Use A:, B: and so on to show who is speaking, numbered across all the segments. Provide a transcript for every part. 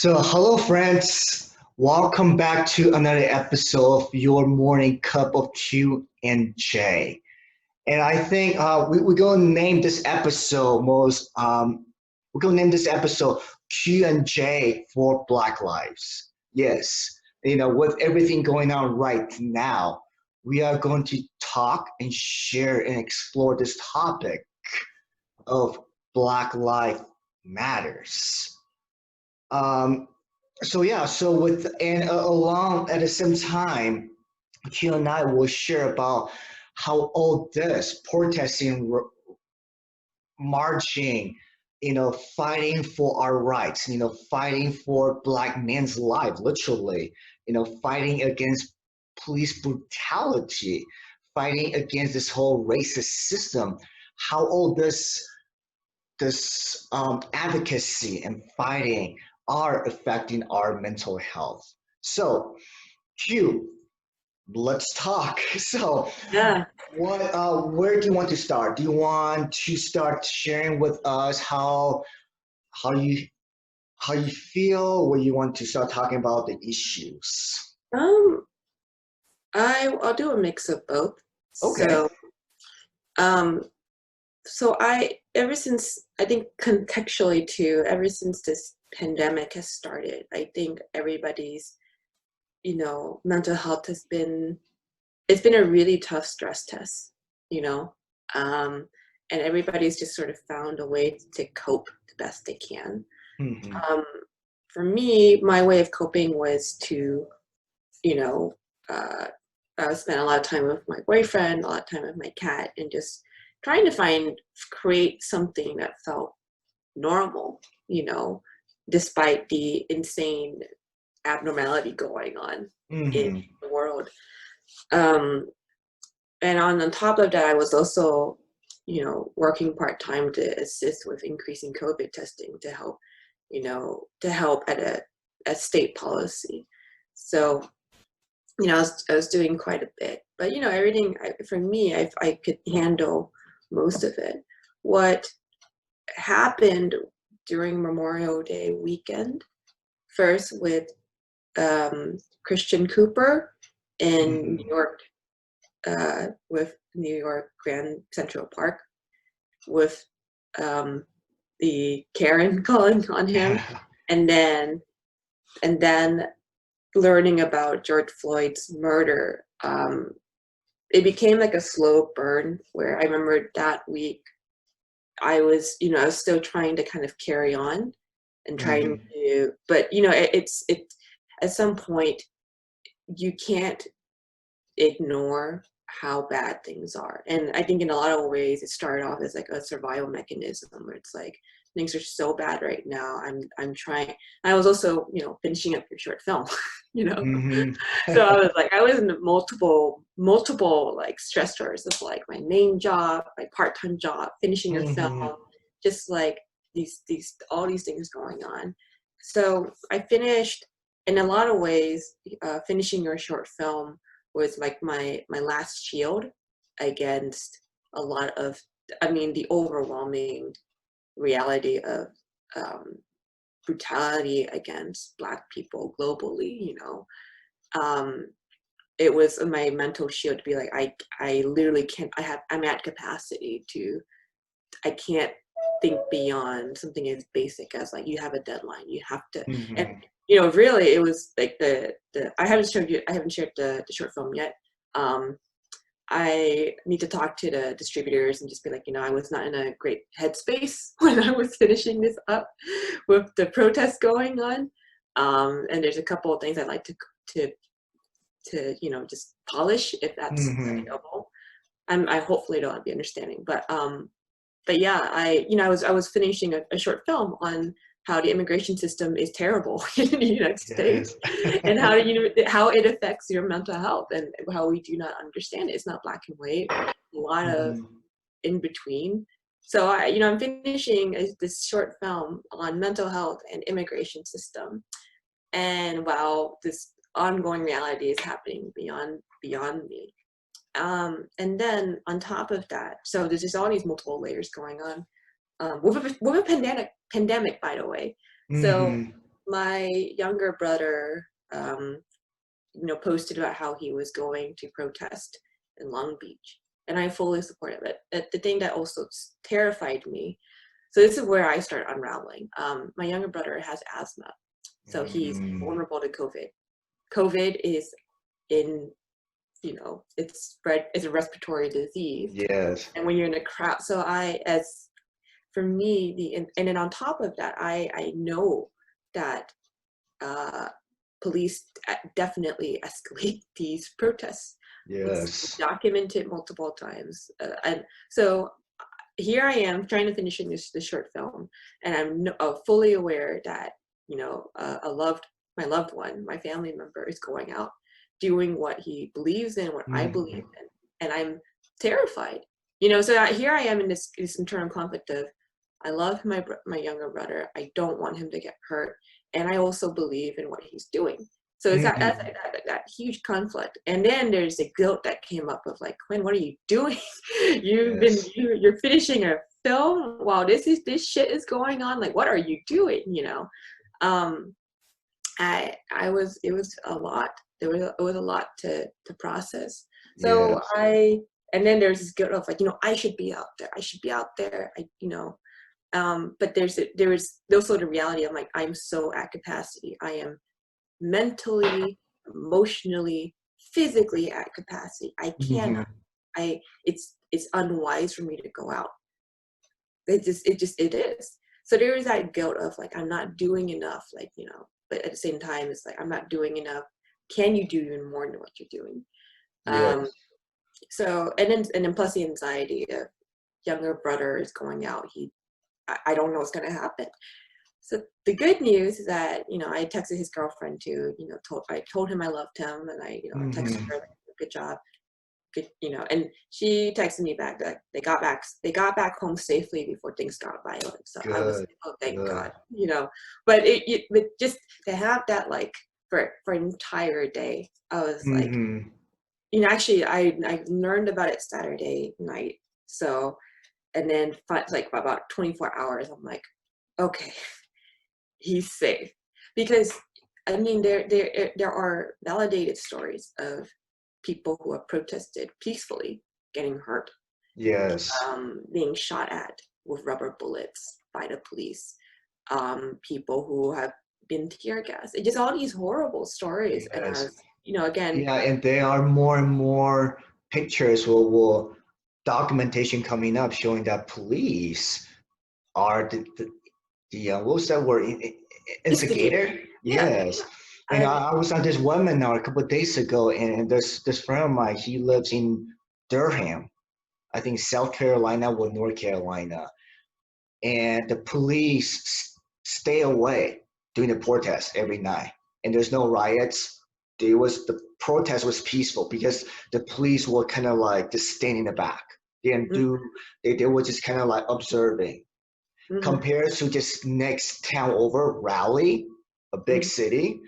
A: So, hello, friends. Welcome back to another episode of your morning cup of Q and J. And I think we're going to name this episode we're going to name this episode Q and J for Black Lives. Yes, with everything going on right now, we are going to talk and share and explore this topic of Black Lives Matters. Um, so with and along at the same time, Q and I will share about how all this protesting, marching, fighting for our rights, fighting for Black men's life, literally, fighting against police brutality, fighting against this whole racist system, how all this advocacy and fighting are affecting our mental health. So, Q, let's talk. So,
B: Yeah.
A: where do you want to start? Do you want to start sharing with us how you how you feel, or you want to start talking about the issues?
B: Um, I'll do a mix of both.
A: Okay.
B: Um, so I ever since I think contextually too, ever since this pandemic has started, I think everybody's, mental health it's been a really tough stress test, you know. Um, and everybody's just sort of found a way to cope the best they can.
A: Hmm.
B: Um, for me, my way of coping was to you know, uh, I spent a lot of time with my boyfriend, a lot of time with my cat, and just trying to create something that felt normal, despite the insane abnormality going on in
A: Hmm.
B: the world. Um, and on top of that, I was also, working part time to assist with increasing COVID testing to help, to help at a state policy. So I was doing quite a bit, but everything for me, I could handle most of it. What happened during Memorial Day weekend, first with Christian Cooper in New
A: Hmm.
B: York, with New York Grand Central Park, with um, the Karen calling on him, and then and then learning about George Floyd's murder. It became like a slow burn where I remember that week I was still trying to kind of carry on and trying
A: Hmm.
B: to, but it at some point you can't ignore how bad things are. And I think in a lot of ways it started off as like a survival mechanism where it's like things are so bad right now. I'm trying. I was also, finishing up your short film, you know.
A: Hmm.
B: So I was in multiple like stressors of like my main job, my part-time job, finishing a film,
A: Hmm.
B: just like these all these things going on. So I finished in a lot of ways, finishing your short film was like my last shield against a lot of, I mean, the overwhelming reality of um, brutality against Black people globally, um, it was my mental shield to be like, I literally can't, I'm at capacity to, I can't think beyond something as basic as like, you have a deadline, you have to, and
A: Hmm.
B: really it was like I haven't shared the short film yet. Um, I need to talk to the distributors and just be like, I was not in a great headspace when I was finishing this up with the protests going on. And there's a couple of things I'd like to just polish if that's
A: Hmm.
B: available. I hopefully don't be understanding, but yeah, I was finishing a short film on how the immigration system is terrible in the United States,
A: Yes.
B: and how it affects your mental health, and how we do not understand it. It's not black and white. A lot of
A: Hmm.
B: in between. So I'm finishing this short film on mental health and immigration system, and while this ongoing reality is happening beyond me. And then on top of that, so there's just all these multiple layers going on with a pandemic, by the way. So
A: Hmm.
B: my younger brother, posted about how he was going to protest in Long Beach, and I fully supported it. But the thing that also terrified me, so this is where I start unraveling. My younger brother has asthma, so he's vulnerable to COVID. COVID is in, it's spread, it's a respiratory disease.
A: Yes.
B: And when you're in a crowd, so for me, and then on top of that, I know that police definitely escalate these protests. It's
A: Yes.
B: documented multiple times. And so here I am trying to finish the short film, and I'm fully aware that, my loved one, my family member is going out, doing what he believes in, what I believe in, and I'm terrified. So here I am in this internal conflict of, I love my younger brother. I don't want him to get hurt, and I also believe in what he's doing. So it's that huge conflict. And then there's the guilt that came up of like, Quinn, what are you doing? You're finishing a film while this shit is going on. Like, what are you doing? It was a lot. It was a lot to process. So
A: Yes.
B: and then there's this guilt of like, I should be out there. I should be out there. But there was also the reality of like, I'm so at capacity. I am mentally, emotionally, physically at capacity. I cannot. It's unwise for me to go out. It is. So there is that guilt of like, I'm not doing enough, but at the same time, it's like, I'm not doing enough. Can you do even more than what you're doing?
A: Yes.
B: So, and then plus the anxiety of younger brother is going out. I don't know what's going to happen. So the good news is that, I texted his girlfriend too, I told him I loved him, and I texted her, like, good job. Good, and she texted me back that they got back home safely before things got violent. So I was
A: Good.
B: like, oh, thank
A: Good.
B: God, but but just to have that, like, for an entire day, I was like, actually I learned about it Saturday night. So, and then like about 24 hours, I'm like, okay, he's safe. Because I mean, there are validated stories of people who have protested peacefully getting hurt,
A: Yes.
B: being shot at with rubber bullets by the police, people who have been tear gas. It's just all these horrible stories. And I
A: Yes.
B: was, again,
A: Yeah, and there are more and more pictures or documentation coming up showing that police are the what was that word?
B: instigator.
A: Instigator?
B: Yeah.
A: Yes. And
B: I,
A: I was on this webinar a couple of days ago, and this friend of mine, he lives in Durham, I think South Carolina or North Carolina, and the police stay away during the protest every night, and there's no riots. The protest was peaceful because the police were kind of like just staying in the back. They didn't do they were just kind of like observing compared to just next town over, Raleigh, a big city,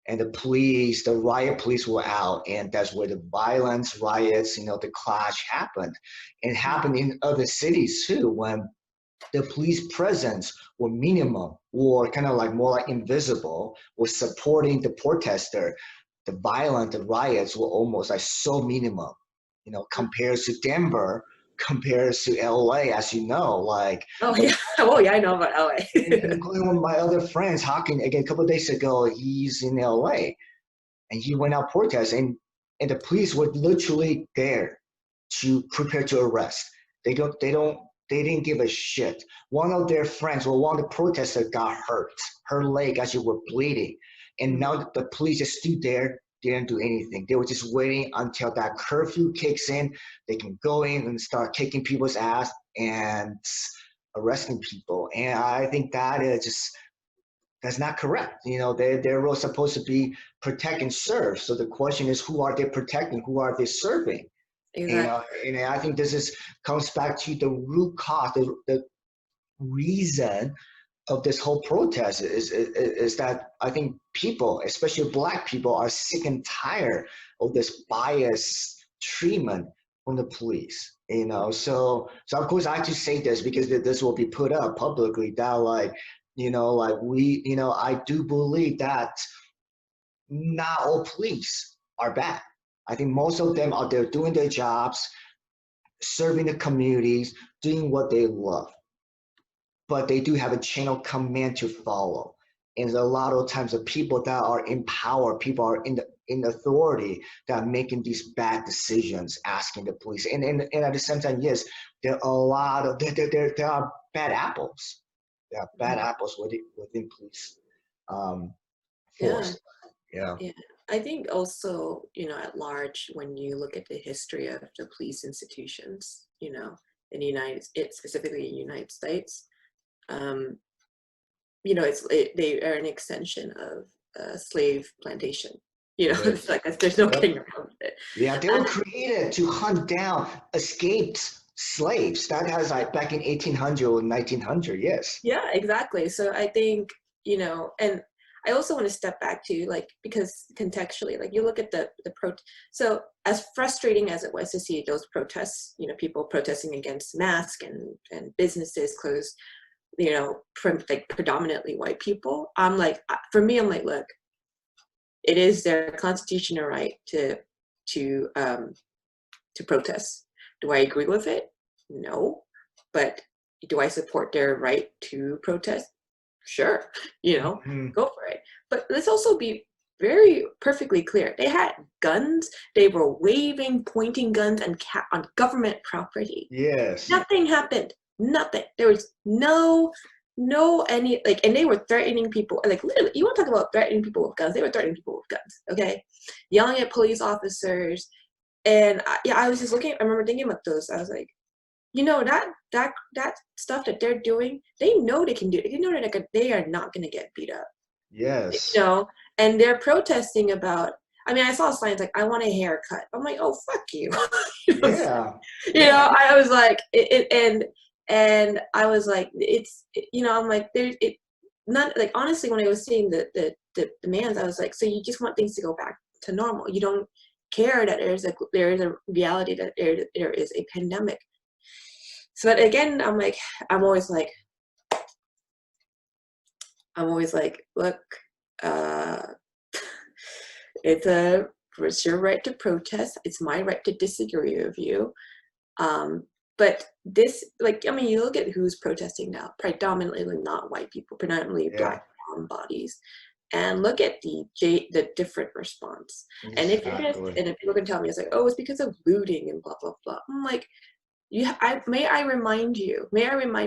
A: and the riot police were out, and that's where the violence, riots, the clash happened. And it happened in other cities too, when the police presence were minimum or kind of like more like invisible, was supporting the protester. The the riots were almost like so minimum, compared to Denver, compared to LA, as you know, like
B: oh yeah, oh yeah, I know about LA.
A: including one of my other friends, Hawking, again, a couple of days ago, he's in LA and he went out protesting, and the police were literally there to prepare to arrest. They didn't give a shit. One of their friends, well, one of the protesters got hurt. Her leg actually were bleeding. And now the police just stood there, didn't do anything. They were just waiting until that curfew kicks in. They can go in and start kicking people's ass and arresting people. And I think that is just that's not correct. Their role is supposed to be protect and serve. So the question is, who are they protecting? Who are they serving?
B: Exactly.
A: And I think this comes back to the root cause, the reason of this whole protest is that I think people, especially Black people, are sick and tired of this biased treatment from the police. So of course I have to say this because this will be put up publicly that like Like I do believe that not all police are bad. I think most of them are there doing their jobs, serving the communities, doing what they love. But they do have a chain of command to follow. And a lot of times the people that are in power, people are in authority that are making these bad decisions, asking the police. And at the same time, yes, there are a lot of there are bad apples. There are bad apples within police
B: Yeah.
A: force. Yeah.
B: Yeah. I think also, at large, when you look at the history of the police institutions, in the specifically in the United States, um, they are an extension of a slave plantation. It's
A: Yes.
B: like there's no
A: Yep.
B: getting around it.
A: Yeah, they were created to hunt down escaped slaves. That has like back in 1800 or 1900. Yes.
B: Yeah, exactly. So I think, and I also want to step back to because contextually, you look at the so as frustrating as it was to see those protests, people protesting against masks and businesses closed, from predominantly white people. For me, I'm like, look, it is their constitutional right to protest. Do I agree with it? No. But do I support their right to protest? Sure,
A: Mhm.
B: go for it. But let's also be very perfectly clear. They had guns. They were waving, pointing guns on government property.
A: Yes.
B: Nothing happened. Nothing. There was no any and they were threatening people. Literally, you want to talk about threatening people with guns? They were threatening people with guns. Okay, yelling at police officers. And I was just looking. I remember thinking about those. I was like, that stuff that they're doing, they know they can do it. They know that they are not going to get beat up.
A: Yes.
B: And they're protesting about. I mean, I saw signs like "I want a haircut." I'm like, "Oh, fuck you!"
A: Yeah. Yeah.
B: I was like, and I was like, I'm like, not like honestly, when I was seeing the demands, I was like, so you just want things to go back to normal. You don't care that there is a reality that there is a pandemic. So but again, I'm always like, look, uh, it's your right to protest. It's my right to disagree with you. But this, you look at who's protesting now, predominantly not white people, predominantly
A: Yeah.
B: Black brown bodies, and look at the different response. And if you're just,
A: Exactly.
B: and if people can tell me, it's like, oh, it's because of looting and blah blah blah. I'm like, may I remind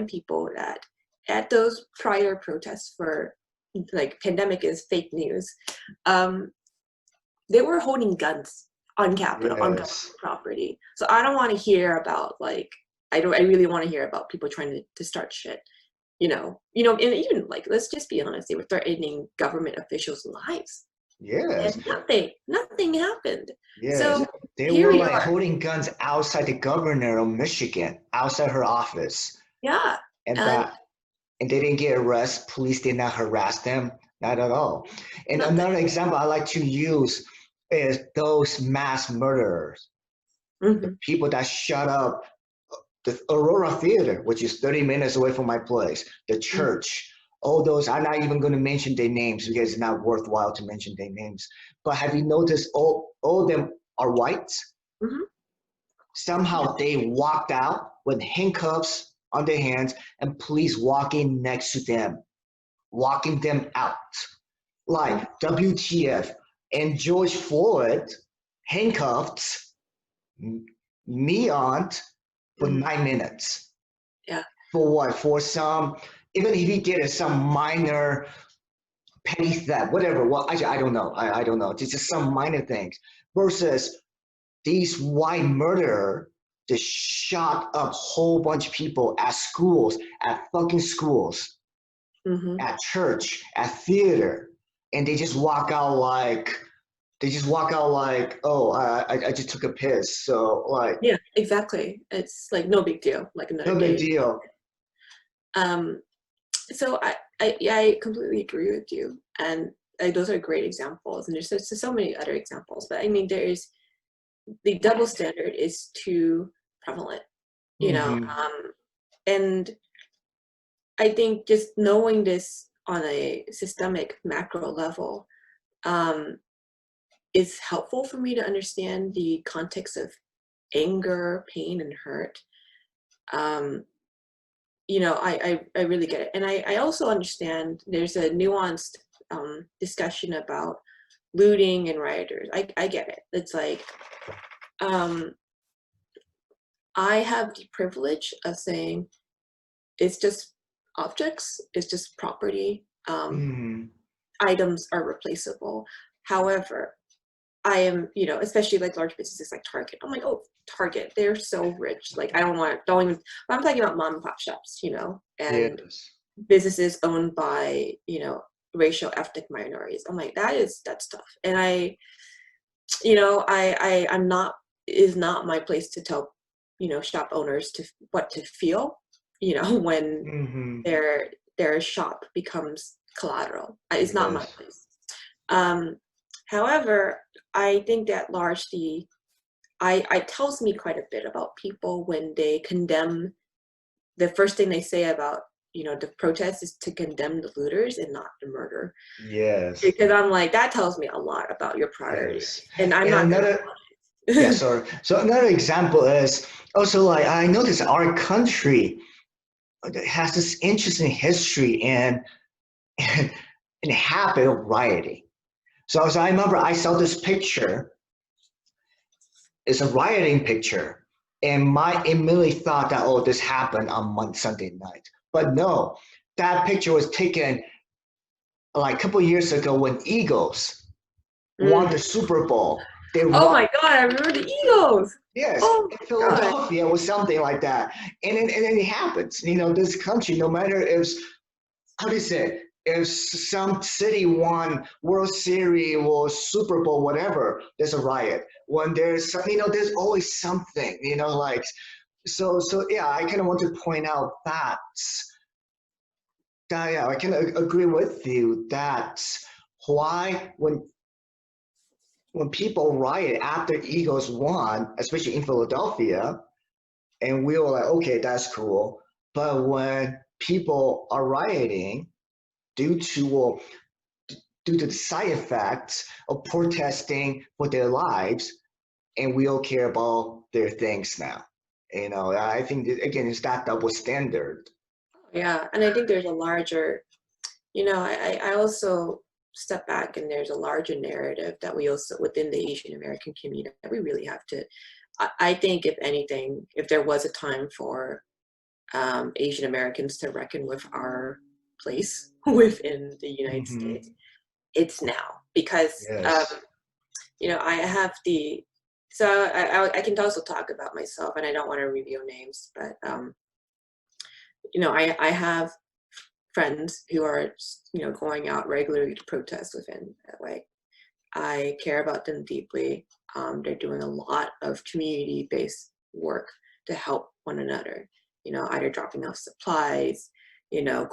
B: people that at those prior protests for pandemic is fake news, um, they were holding guns on government
A: Yes.
B: property. So I don't want to hear about I really want to hear about people trying to start shit. And even let's just be honest, they were threatening government officials' lives.
A: Yes.
B: And nothing happened.
A: Yes.
B: So
A: They
B: here
A: were
B: we
A: like
B: are.
A: holding guns outside the governor of Michigan, outside her office.
B: Yeah.
A: And
B: And
A: that and they didn't get arrested. Police did not harass them, not at all. And
B: nothing.
A: another example I like to use is those mass murderers, the
B: Hmm.
A: people that shut up the Aurora Theater, which is 30 minutes away from my place, the church, all those. I'm not even going to mention their names because it's not worthwhile to mention their names. But have you noticed all of them are whites?
B: Hmm.
A: Somehow they walked out with handcuffs on their hands and police walking next to them, walking them out.
B: Hmm.
A: Like WTF. And George Floyd handcuffed me on for
B: Hmm.
A: 9 minutes.
B: Yeah.
A: For what? For some, even if he did it, some minor petty theft, whatever. Well, actually, I don't know. I don't know. It's just some minor things. Versus these white murderer just shot up a whole bunch of people at schools, at fucking schools,
B: Hmm.
A: at church, at theater, and they just walk out like, oh, I just took a piss. So like,
B: Yeah, exactly. It's like no big deal, like another
A: no big
B: day.
A: deal.
B: Um, so I completely agree with you, and those are great examples, and there's so many other examples. But I mean, there's the double standard is too prevalent,
A: Mm-hmm.
B: and I think just knowing this on a systemic macro level is helpful for me to understand the context of anger, pain, and hurt. I really get it. And I also understand there's a nuanced discussion about looting and rioters. I get it. It's like, I have the privilege of saying it's just objects, it's just property. Items are replaceable. However, I am, especially like large businesses like Target. I'm like, oh, Target, they're so rich. Like, don't even, I'm talking about mom and pop shops, and
A: Yes.
B: businesses owned by, racial ethnic minorities. I'm like, that's tough. And I'm not, is not my place to tell, shop owners what to feel, when their shop becomes collateral. It's not my
A: Yes.
B: place. However, I think that largely, it tells me quite a bit about people when they condemn. The first thing they say about the protest is to condemn the looters and not the murder.
A: Yes.
B: Because I'm like, that tells me a lot about your priorities,
A: Yes.
B: and I'm
A: And
B: not gonna.
A: another, yeah, sorry. So another example is also like I noticed our country has this interesting history and habit of rioting. So I remember I saw this picture. It's a rioting picture, and my immediately thought that this happened on Sunday night. But no, that picture was taken like a couple years ago when Eagles won the
B: Mm.
A: Super Bowl. They
B: Oh
A: won.
B: my God, I remember the Eagles.
A: Yes,
B: Oh
A: in
B: my God.
A: Philadelphia or something like that. And then it happens. This country, no matter if, how do you say, if some city won World Series or Super Bowl, whatever, there's a riot. When there's always something, like, so yeah, I kind of want to point out that yeah, I can agree with you. That's why when people riot after Eagles won, especially in Philadelphia, and we were like, okay, that's cool. But when people are rioting due to due to the side effects of protesting for their lives, and we all care about their things now. I think that, again, it's that double standard.
B: Yeah, and I think there's a larger, I also step back, and there's a larger narrative that we also, within the Asian American community, that we really have to. I think, if anything, if there was a time for Asian Americans to reckon with our place within the United
A: Mm-hmm.
B: States, it's now. Because
A: Yes.
B: I have the, so I can also talk about myself, and I don't want to reveal names, but I have friends who are going out regularly to protest within LA. I care about them deeply. They're doing a lot of community-based work to help one another, either dropping off supplies,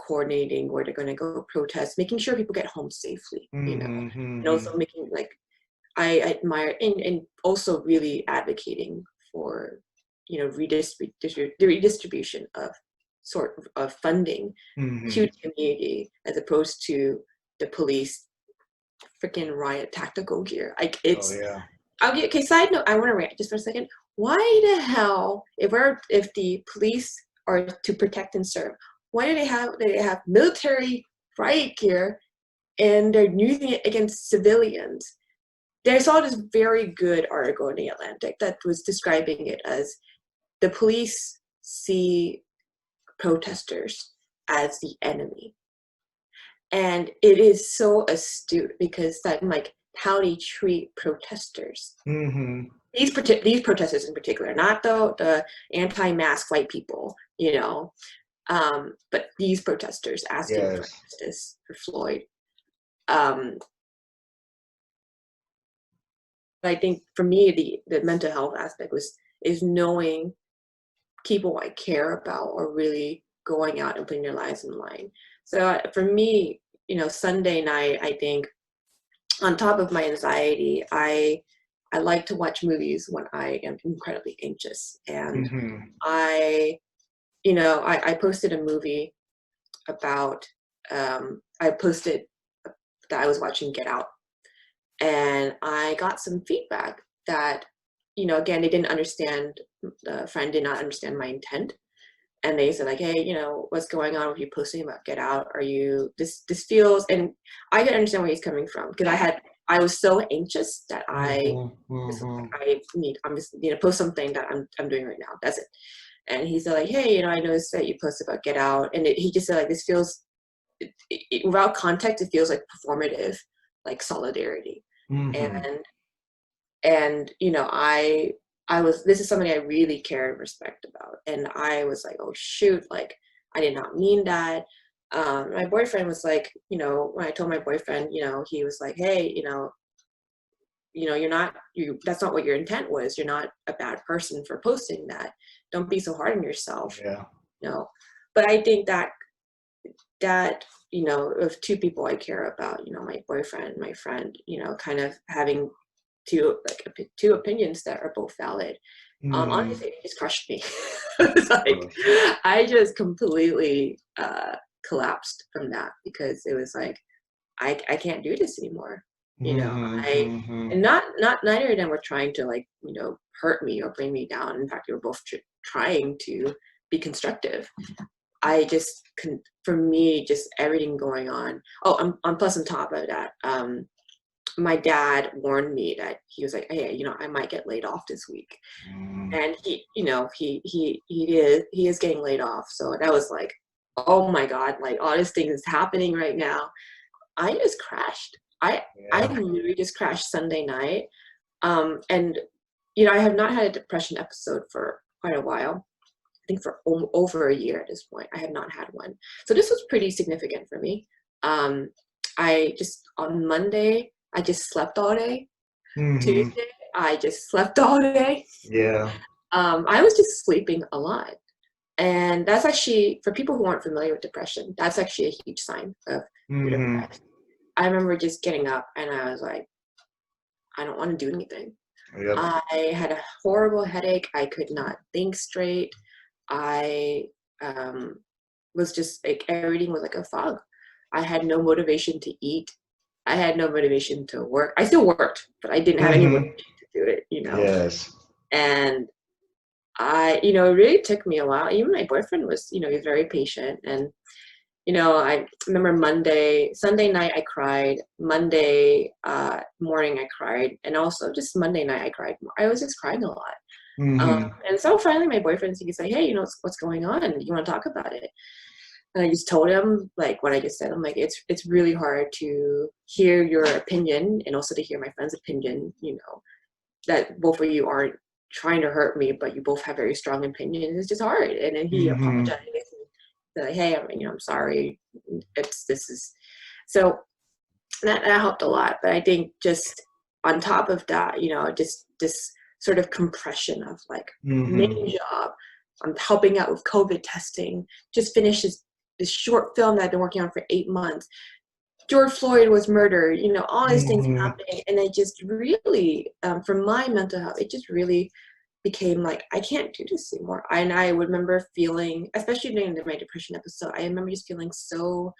B: coordinating where they're going to go protest, making sure people get home safely,
A: Mm-hmm.
B: and also
A: Mm-hmm.
B: making, like, I admire, and also really advocating for, the redistribution of sort of funding to
A: Mm-hmm.
B: the community, as opposed to the police freaking riot tactical gear. Like,
A: Oh
B: it's,
A: yeah.
B: okay, side note, I want to rant just for a second. Why the hell, if the police are to protect and serve, why do they have military riot gear and they're using it against civilians? I saw this very good article in the Atlantic that was describing it as the police see protesters as the enemy. And it is so astute, because that, like, how they treat protesters.
A: Mm-hmm.
B: These protesters in particular, not the anti-mask white people, but these protesters asking for
A: Yes.
B: justice for Floyd. Um, I think for me, the mental health aspect is knowing people I care about are really going out and putting their lives in line. So for me, Sunday night, I think, on top of my anxiety, I like to watch movies when I am incredibly anxious. And
A: Mm-hmm.
B: I posted a movie about, I posted that I was watching Get Out, and I got some feedback that, again, they didn't understand, the friend did not understand my intent. And they said like, hey, what's going on with you posting about Get Out? Are you, this feels, and I can understand where he's coming from, because I was so anxious that I'm just need to post something that I'm doing right now. That's it. And he said like, hey, I noticed that you posted about Get Out, and he just said like, this feels, without context, it feels like performative, like solidarity. And I was, this is something I really care and respect about. And I was like, oh shoot, like I did not mean that. My boyfriend was like, when I told my boyfriend, he was like, hey, that's not what your intent was. You're not a bad person for posting that. Don't be so hard on yourself.
A: Yeah.
B: But I think that of two people I care about, my boyfriend, my friend, kind of having two opinions that are both valid. Honestly, it just crushed me. It's like I just completely collapsed from that, because it was like I can't do this anymore. And neither of them were trying to like hurt me or bring me down. In fact, they were both trying to be constructive. I just for me, just everything going on. Oh, plus on top of that, my dad warned me that he was like, hey, I might get laid off this week. And he is getting laid off. So that was like, oh my God, like all this thing is happening right now. I just crashed. I literally just crashed Sunday night. And I have not had a depression episode for quite a while. I think for over a year at this point, I have not had one. So this was pretty significant for me. On Monday, I just slept all day. Tuesday, I just slept all day.
A: Yeah.
B: I was just sleeping a lot. And that's actually, for people who aren't familiar with depression, that's actually a huge sign of you're depressed. I remember just getting up and I was like, I don't want to do anything.
A: Yep.
B: I had a horrible headache. I could not think straight. I was just like, everything was like a fog. I had no motivation to eat. I had no motivation to work. I still worked, but I didn't have any motivation to do it,
A: Yes.
B: And it really took me a while. Even my boyfriend was, he was very patient. And, I remember Sunday night I cried. Monday morning I cried. And also just Monday night I cried. I was just crying a lot. And so finally my boyfriend, he's like, hey, what's going on? You want to talk about it? And I just told him like what I just said. I'm like, it's really hard to hear your opinion and also to hear my friend's opinion, that both of you aren't trying to hurt me, but you both have very strong opinions. It's just hard. And then he apologized and said like, hey, I'm sorry. So that helped a lot. But I think just on top of that, just this sort of compression of like main job. I'm helping out with COVID testing. Just finished this short film that I've been working on for 8 months. George Floyd was murdered. All these things happening, and it just really, for my mental health, it just really became like I can't do this anymore. And I remember feeling, especially during my depression episode, I remember just feeling so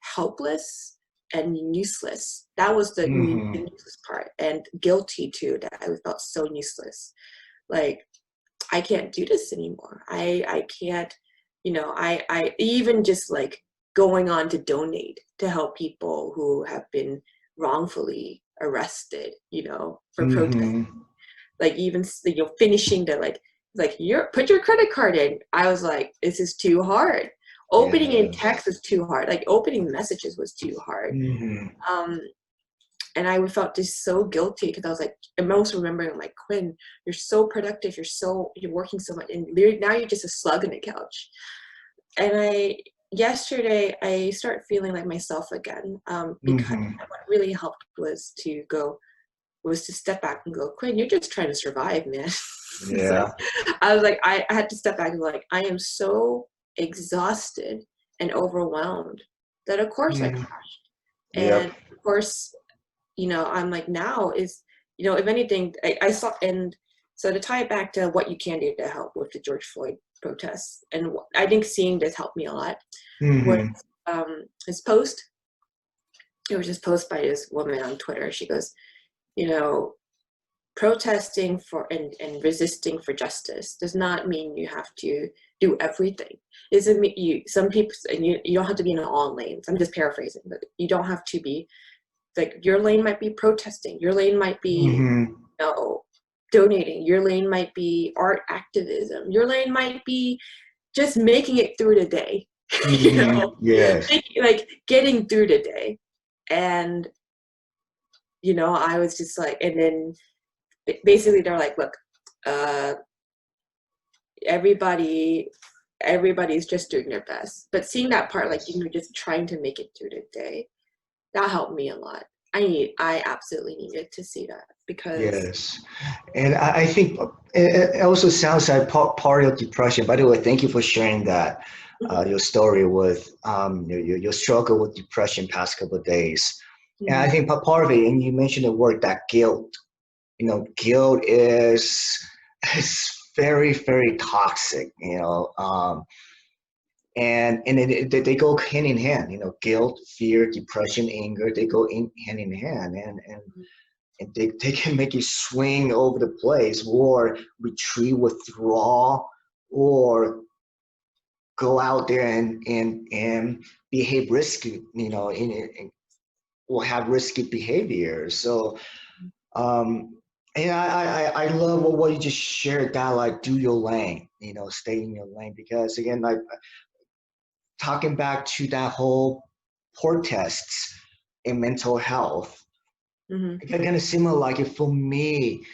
B: helpless and useless. That was the useless part, and guilty too. That I felt so useless. Like I can't do this anymore. I can't. I even just like going on to donate to help people who have been wrongfully arrested. For protesting. Like even finishing the like put your credit card in. I was like, this is too hard. Opening in text was too hard. Like opening messages was too hard. And I felt just so guilty because I was like, I'm also remembering, I'm like, Quinn, you're so productive. You're working so much, and now you're just a slug on the couch. And yesterday I start feeling like myself again, because what really helped was to step back and go, Quinn, you're just trying to survive, man.
A: Yeah.
B: I was like, I had to step back and like, I am so exhausted and overwhelmed that of course I crashed. And of course, I'm like, now is, if anything, I saw, and so to tie it back to what you can do to help with the George Floyd protests, and I think seeing this helped me a lot, was his post. It was just posted by this woman on Twitter. She goes, you know, protesting for and resisting for justice does not mean you have to do everything. It doesn't mean some people, and you don't have to be in all lanes. I'm just paraphrasing, but you don't have to be like, your lane might be protesting, your lane might be,
A: Mm-hmm.
B: you know, donating, your lane might be art activism, your lane might be just making it through the day. You
A: Mm-hmm.
B: know,
A: Yes.
B: like getting through the day. And I was just like, and then basically they're like, look, uh everybody everybody's just doing their best, but seeing that part, like, just trying to make it through the day, that helped me a lot. I absolutely needed to see that, because
A: Yes. And I think it also sounds like part of depression. By the way, thank you for sharing that,
B: Mhm,
A: your story with your struggle with depression past couple of days. And I
B: mhm,
A: think part of it, and you mentioned the word that guilt. Guilt is very, very toxic. And they go hand in hand. Guilt, fear, depression, anger. They go hand in hand, and they can make you swing over the place, or retreat, withdraw, or go out there and behave risky, or have risky behavior. So, and I love what you just shared, that like, do your lane, stay in your lane, because again, like, talking back to that whole protests in mental health,
B: mhm.
A: it's kind of similar. Like, if for me,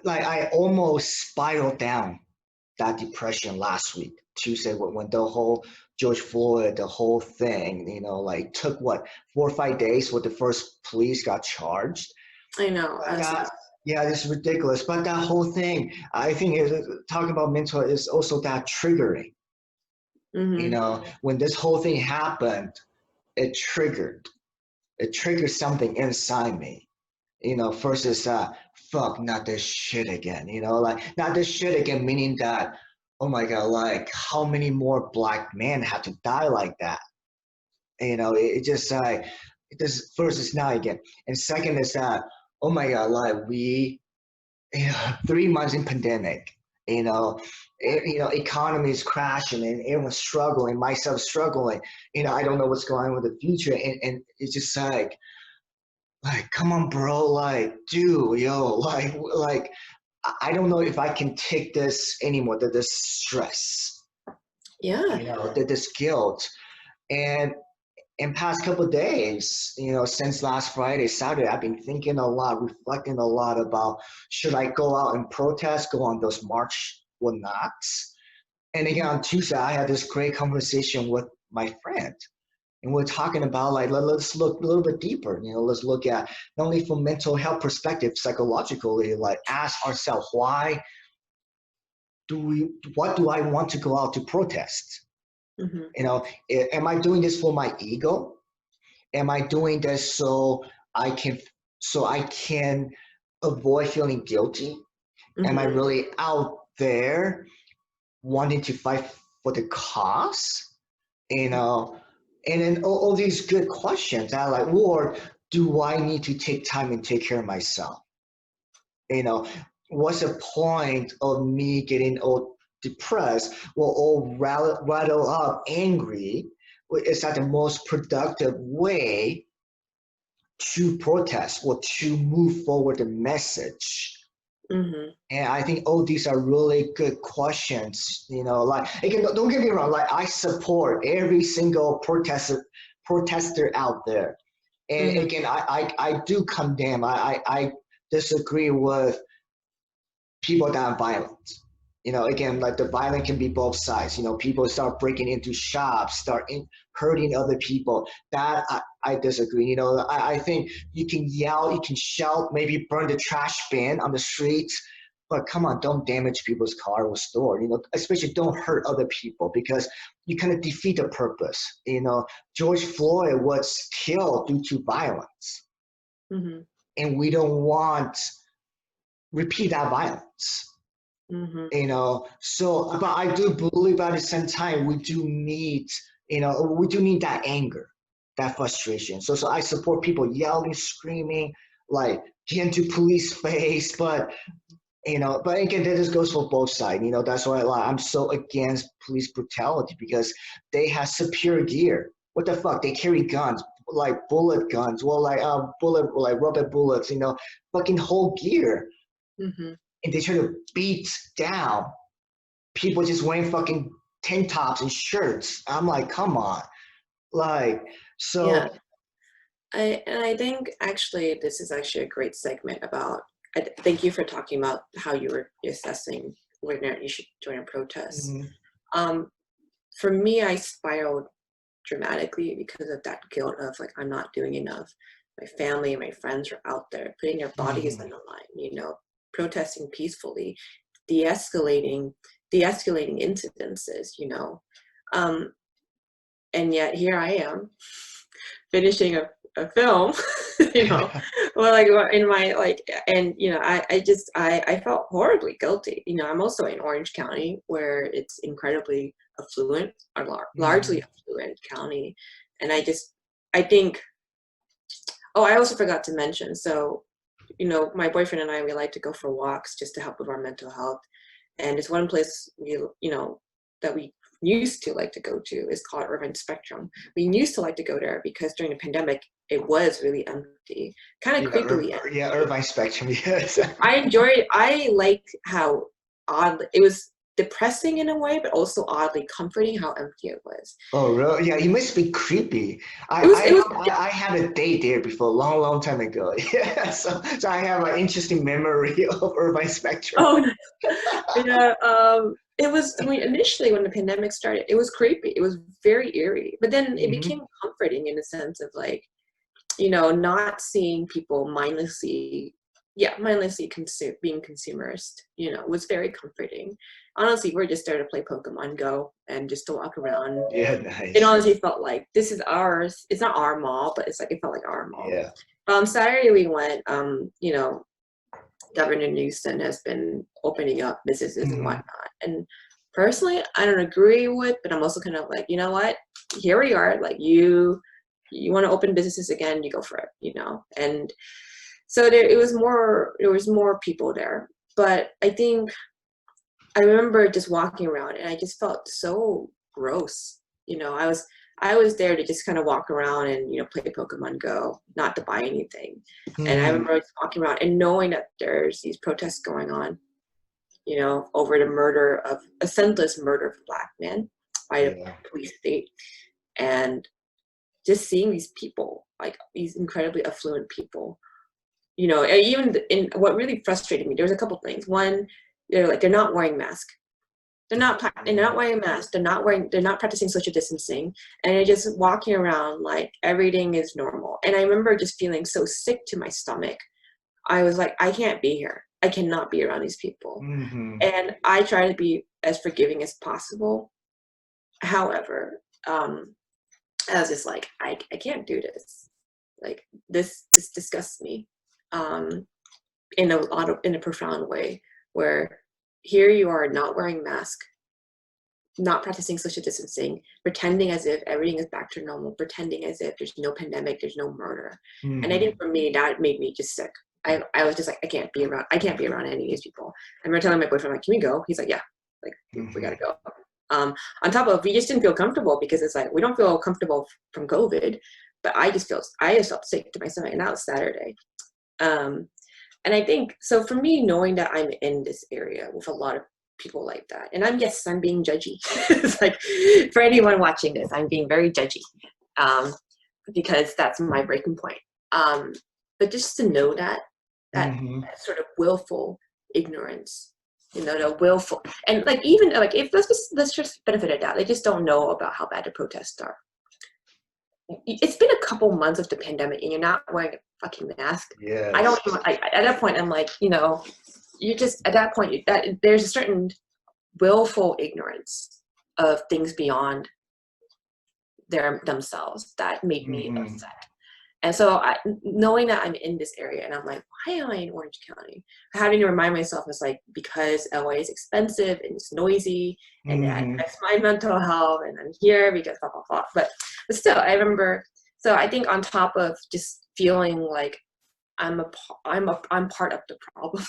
A: like, I almost spiraled down that depression last week, Tuesday, when the whole George Floyd, the whole thing, like, took what, 4 or 5 days for the first police got charged.
B: I know.
A: But yeah, it's ridiculous. But that whole thing, I think, talking about mental is also that triggering.
B: Mhm,
A: When this whole thing happened, it triggered. It triggered something inside me. First is fuck, not this shit again. Like, not this shit again, meaning that, oh my god, like, how many more black men have to die like that? It just like, this first is not again, and second is that, oh my god, like, we, 3 months in pandemic, economy is crashing and everyone's struggling, myself struggling. I don't know what's going on with the future, and it's just like, come on, bro, like, dude, yo, like, I don't know if I can take this anymore, that this stress,
B: yeah.
A: that this guilt. And in past couple of days, since last Friday, Saturday, I've been thinking a lot, reflecting a lot about, should I go out and protest, go on those march or not? And again, on Tuesday, I had this great conversation with my friend. And we're talking about, like, let's look a little bit deeper. Let's look at, not only from mental health perspective, psychologically, like, ask ourselves, what do I want to go out to protest?
B: Mhm,
A: Am I doing this for my ego? Am I doing this I can so I can avoid feeling guilty? Am I
B: mhm,
A: really out there wanting to fight for the cause? You know, and then all these good questions. I like, or do I need to take time and take care of myself? You know, what's the point of me getting all depressed, or all rattled up, angry? Is that the most productive way to protest or to move forward the message?
B: mhm.
A: And I think all these are really good questions. Like, again, don't get me wrong. Like, I support every single protester out there. And
B: Mhm.
A: again, I do condemn. I disagree with people that are violent. Again, like, the violence can be both sides. People start breaking into shops, hurting other people. That I disagree. I think you can yell, you can shout, maybe burn the trash bin on the streets, but come on, don't damage people's car or store. Especially don't hurt other people, because you kind of defeat the purpose. George Floyd was killed due to violence,
B: Mhm.
A: and we don't want repeat that violence.
B: Mhm.
A: So, but I do believe at the same time we do need, We do need that anger, that frustration. So I support people yelling, screaming, like get into police face, but again, this goes for both sides. That's why I'm so against police brutality because they have superior gear. What the fuck? They carry guns, like bullet guns, well, like rubber bullets, fucking whole gear,
B: Mm-hmm.
A: and they try to beat down people just wearing fucking tank tops and shirts. I'm like, come on, like, so
B: Yeah. I think actually this is actually a great segment about. Thank you for talking about how you were assessing whether you should join a protest.
A: mhm,
B: Um, for me, I spiraled dramatically because of that guilt of like I'm not doing enough. My family and my friends are out there putting their bodies
A: mhm,
B: on the line, protesting peacefully, de-escalating, de-escalating incidences. Um, and yet here I am finishing a film, you know, well, like in my like, and I felt horribly guilty. I'm also in Orange County where it's incredibly affluent, or largely
A: mhm.
B: affluent county, and I think. Oh, I also forgot to mention. So, my boyfriend and I, we like to go for walks just to help with our mental health. And it's one place that we used to like to go to is called Irvine Spectrum. We used to like to go there because during the pandemic, it was really empty, kind of creepily
A: Yeah,
B: empty.
A: Irvine Spectrum, yes.
B: I like how odd it was, depressing in a way, but also oddly comforting how empty it was.
A: Oh, really? Yeah, you must be creepy.
B: It was, it was,
A: I had a date there before, a long, long time ago. Yeah, so I have an interesting memory of Irvine Spectrum.
B: oh, yeah, it was initially when the pandemic started, it was creepy. It was very eerie, but then it
A: Hmm.
B: became comforting in a sense of like, not seeing people mindlessly being consumerist, was very comforting. Honestly, we're just there to play Pokemon Go and just to walk around.
A: Yeah,
B: It
A: nice.
B: honestly felt like this is ours. It's not our mall, but it's like it felt like our mall.
A: Yeah.
B: Saturday we went. Governor Newsom has been opening up businesses and
A: Hmm.
B: whatnot. And personally, I don't agree with, but I'm also kind of like, you know what? Here we are. Like you want to open businesses again, you go for it. And so there was more people there. But I think I remember just walking around and I just felt so gross. I was there to just kind of walk around and, play Pokemon Go, not to buy anything. And I
A: Hmm.
B: remember just walking around and knowing that there's these protests going on, over the murder of a senseless murder of a black man by a
A: Yeah.
B: police state. And just seeing these people, like these incredibly affluent people, and even in what really frustrated me, there was a couple things. One, they're not wearing masks. They're
A: Yeah.
B: not wearing masks. They're not practicing social distancing, and they're just walking around like everything is normal. And I remember just feeling so sick to my stomach. I was like, I can't be here. I cannot be around these people.
A: Hmm.
B: And I try to be as forgiving as possible. However, I was just like, I can't do this. Like this disgusts me. Um, in a profound way, where here you are not wearing masks, not practicing social distancing, pretending as if everything is back to normal, pretending as if there's no pandemic, there's no murder. And I think
A: Hmm.
B: for me, that made me just sick. I was just like, I can't be around any of these people. I remember telling my boyfriend, like, can we go? He's like, yeah, like we
A: Hmm.
B: gotta go. On top of, we just didn't feel comfortable because it's like, we don't feel comfortable from COVID, but I just felt sick to my stomach, and that was Saturday. Um, and I think, so for me, knowing that I'm in this area with a lot of people like that, and I'm being judgy. It's like, for anyone watching this, I'm being very judgy, um, because that's my breaking point. But just to know that
A: Hmm.
B: sort of willful ignorance, the willful, and like, even like, if let's just benefit of doubt, they just don't know about how bad the protests are. It's been a couple months of the pandemic and you're not wearing a fucking mask. I don't
A: Yes.
B: even, at that point, I'm like, you just, at that point, that there's a certain willful ignorance of themselves that made me
A: Hmm.
B: upset. And so knowing that I'm in this area and I'm like, why am I in Orange County? Having to remind myself is like, because LA is expensive and it's noisy and that
A: Mm-hmm.
B: affects my mental health and I'm here because blah, blah, blah. But still, I remember, so I think on top of just feeling like I'm part of the problem.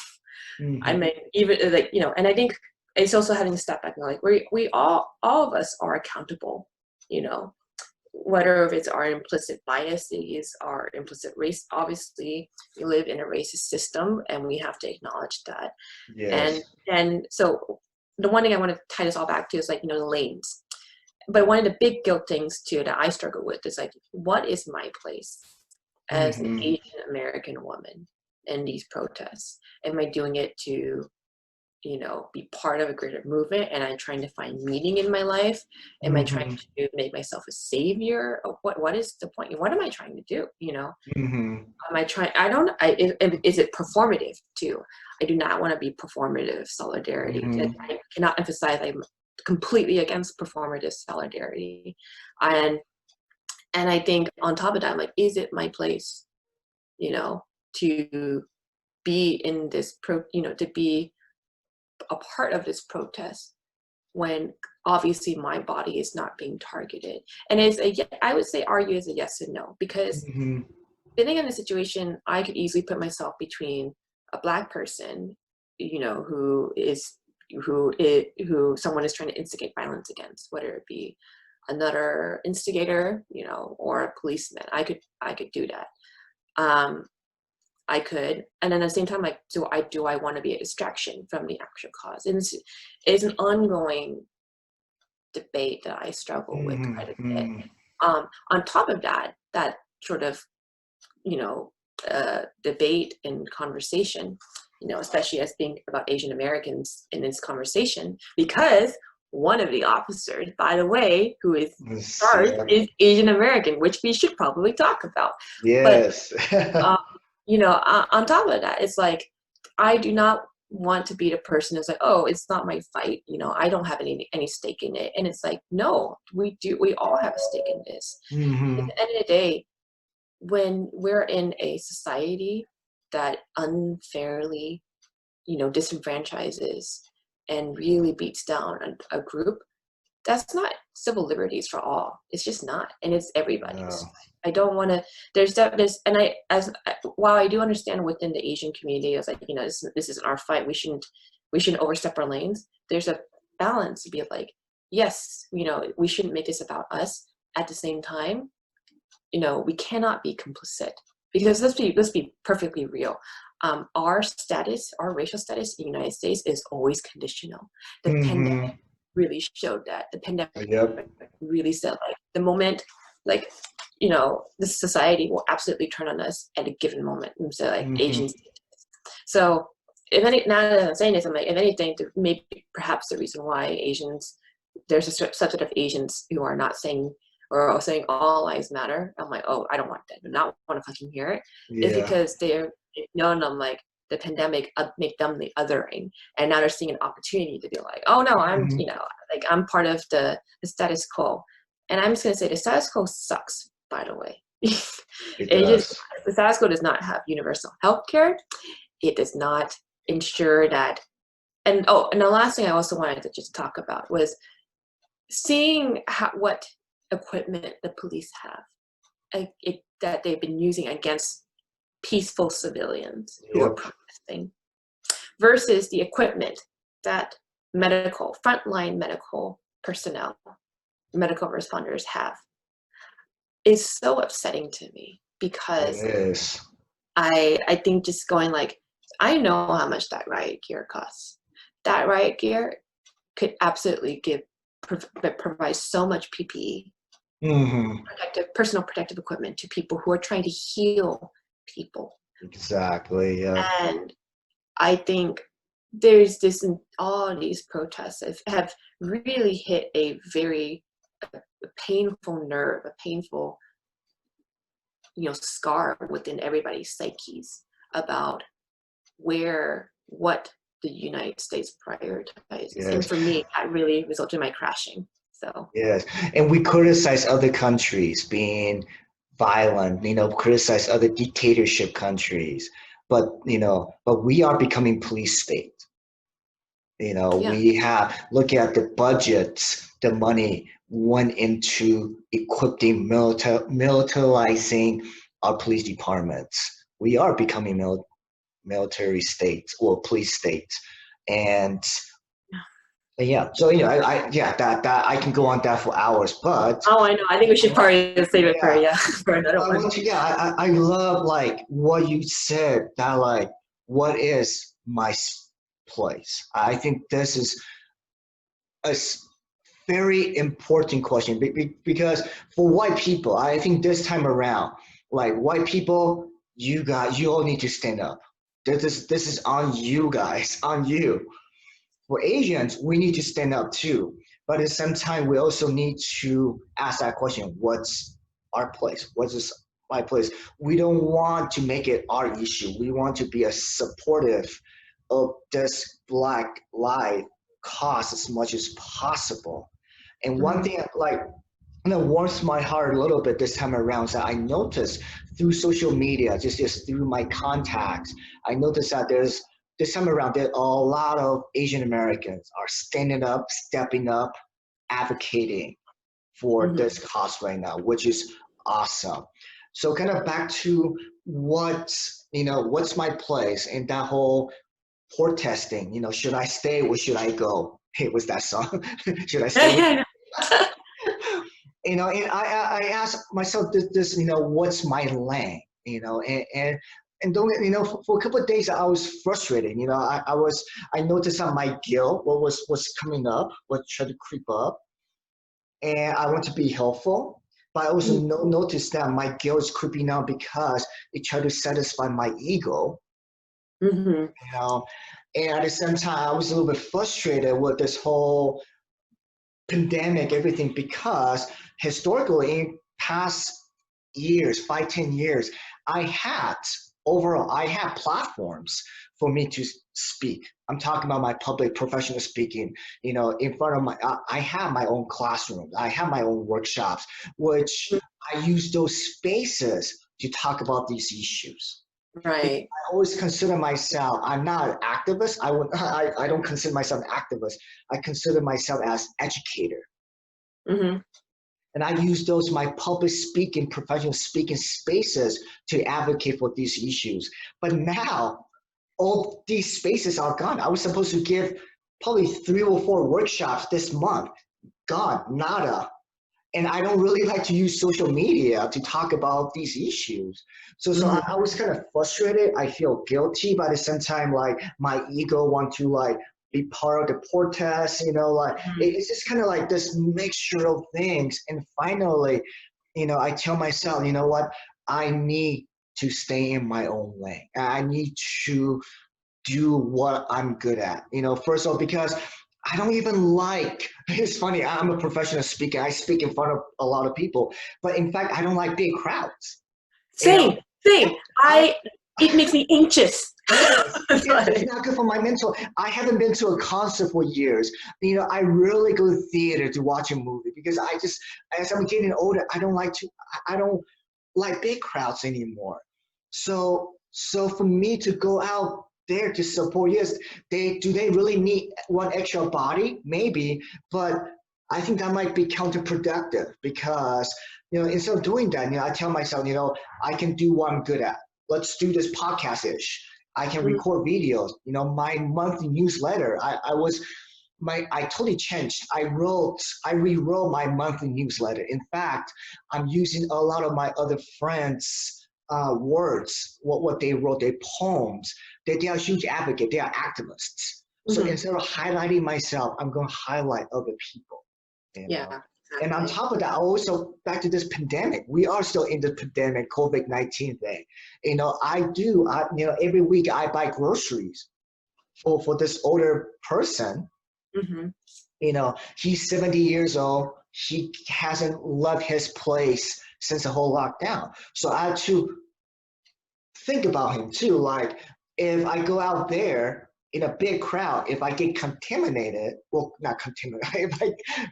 B: I
A: Mm-hmm.
B: mean, even like, you know, and I think it's also having to step back and like, we all of us are accountable, you know, whether if it's our implicit biases, our implicit race. Obviously we live in a racist system and we have to acknowledge that.
A: Yes.
B: And so the one thing I want to tie this all back to is like, you know, the lanes. But one of the big guilt things too that I struggle with is like, what is my place as an
A: Mm-hmm.
B: Asian American woman in these protests? Am I doing it to, you know, be part of a greater movement? And I'm trying to find meaning in my life. Am I trying
A: Mm-hmm.
B: to make myself a savior? Or what is the point? What am I trying to do? You know,
A: Mm-hmm.
B: am I trying, is it performative too? I do not want to be performative solidarity.
A: Mm-hmm.
B: I cannot emphasize I'm completely against performative solidarity. And I think on top of that, I'm like, is it my place, you know, to be in this you know, to be a part of this protest when obviously my body is not being targeted? And I would say argue as a yes and no, because
A: Mm-hmm.
B: depending on the situation, I could easily put myself between a Black person, you know, who someone is trying to instigate violence against, whether it be another instigator, you know, or a policeman. I could do that. Um, I could, and then at the same time, like, do I want to be a distraction from the actual cause? And it's an ongoing debate that I struggle with quite a bit.
A: Mm-hmm.
B: On top of that, that sort of, you know, debate and conversation, you know, especially as being about Asian Americans in this conversation, because one of the officers, by the way, who is charged
A: Yeah.
B: is Asian American, which we should probably talk about. But
A: Yes.
B: um, you know, on top of that, it's like, I do not want to be the person who's like, oh, it's not my fight, you know, I don't have any stake in it. And it's like, no, we all have a stake in this. At
A: Mm-hmm.
B: the end of the day, when we're in a society that unfairly, you know, disenfranchises and really beats down a group, that's not civil liberties for all. It's just not, and it's everybody's.
A: No.
B: I don't want to. And while I do understand within the Asian community, I was like, you know, this isn't our fight. We shouldn't overstep our lanes. There's a balance to be like, yes, you know, we shouldn't make this about us. At the same time, you know, we cannot be complicit, because let's be perfectly real. Our status, our racial status in the United States is always conditional. The pandemic
A: Mm-hmm.
B: really showed that. The pandemic
A: Yep.
B: really said, like, the moment, like, you know, this society will absolutely turn on us at a given moment. And so, like,
A: Mm-hmm.
B: Asians. So, now that I'm saying this, I'm like, if anything, maybe perhaps the reason why Asians, there's a subset of Asians who are not saying, or are saying all lives matter. I'm like, oh, I don't want that. I do not want to fucking hear it. Is
A: Yeah.
B: because they're known, I'm like, the pandemic make them the othering, and now they're seeing an opportunity to be like, oh no, I'm,
A: Mm-hmm.
B: you know, like, I'm part of the status quo. And I'm just gonna say the status quo sucks, by the way.
A: It
B: It just,
A: does.
B: the status quo does not have universal health care. It does not ensure that. And oh, and the last thing I also wanted to just talk about was seeing what equipment the police have, that they've been using against peaceful civilians who are
A: Yep.
B: protesting, versus the equipment that frontline medical personnel, medical responders have, is so upsetting to me,
A: It
B: because
A: is.
B: I think just going like, I know how much that riot gear costs. That riot gear could absolutely provide so much PPE,
A: Mm-hmm.
B: personal protective equipment, to people who are trying to heal people.
A: Exactly. Yep.
B: And I think there's this, all these protests have really hit a very painful nerve, a painful, you know, scar within everybody's psyches about what the United States prioritizes. And
A: Yes.
B: for me, that really resulted in my crashing. So
A: Yes. And we criticize other countries being violent, criticize other dictatorship countries, but but we are becoming police state.
B: Yeah.
A: We have look at the budgets, the money went into equipping militarizing our police departments. We are becoming military states or police states, and yeah. So yeah, that I can go on that for hours, but
B: Oh, I know. I think we should probably save it for,
A: yeah,
B: yeah, for another
A: I
B: one.
A: want to. Yeah, I love like what you said. That like, what is my place? I think this is a very important question because for white people, I think this time around, like white people, you all need to stand up. This is on you guys, on you. For Asians, we need to stand up too. But at the same time, we also need to ask that question: what's our place? What's this my place? We don't want to make it our issue. We want to be a supportive of this Black life cause as much as possible. And one
B: Mhm.
A: thing like warms my heart a little bit this time around is that I noticed through social media, just through my contacts, I noticed that there's this time around that a lot of Asian Americans are standing up, stepping up, advocating for
B: Mhm.
A: this cause right now, which is awesome. So kind of back to what's my place in that whole protesting, should I stay or should I go? Hey, was that song? Should I stay?
B: Yeah,
A: And I ask myself this, what's my lane, and don't for a couple of days I was frustrated. I noticed that my guilt, what was coming up, what tried to creep up, and I want to be helpful, but I also
B: I
A: notice that my guilt is creeping up because it tried to satisfy my ego,
B: know. Hmm.
A: you know, and at the same time I was a little bit frustrated with this whole pandemic, everything, because historically in past years, 5, 10 years, I had platforms for me to speak. I'm talking about my public professional speaking, in front of I have my own classrooms, I have my own workshops, which I use those spaces to talk about these issues.
B: Right.
A: I always consider myself, I'm not an activist. I don't consider myself an activist. I consider myself as educator.
B: Hmm.
A: And I use those my public speaking, professional speaking spaces to advocate for these issues. But now all these spaces are gone. I was supposed to give probably 3 or 4 workshops this month. Gone, nada. And I don't really like to use social media to talk about these issues. So
B: Hmm.
A: I was kind of frustrated. I feel guilty, but at the same time, like my ego want to like be part of the protest, like it's just kind of like this mixture of things. And finally, I tell myself, you know what? I need to stay in my own lane. I need to do what I'm good at. First of all, because I don't even like, it's funny, I'm a professional speaker. I speak in front of a lot of people, but in fact, I don't like big crowds. You know,
B: Same, same.
A: I,
B: It makes me anxious.
A: yes, it's
B: Sorry.
A: not good for my mental. I haven't been to a concert for years. I rarely go to theater to watch a movie because as I'm getting older, I don't like big crowds anymore. So for me to go out there to support, yes, they really need one extra body? Maybe, but I think that might be counterproductive because, instead of doing that, I tell myself, I can do what I'm good at. Let's do this podcast-ish. I can
B: Mhm.
A: record videos. My monthly newsletter. I totally changed. I rewrote my monthly newsletter. In fact, I'm using a lot of my other friends' words, what they wrote, their poems. They are huge advocates. They are activists. So
B: Mhm.
A: instead of highlighting myself, I'm going to highlight other people. You know.
B: Yeah,
A: And on
B: exactly.
A: top of that, also back to this pandemic, we are still in the pandemic, COVID-19 thing. Every week I buy groceries for this older person.
B: Hmm.
A: He's 70 years old. He hasn't left his place since the whole lockdown. So I had to think about him too. Like, if I go out there in a big crowd, if I get contaminated, well, not contaminated,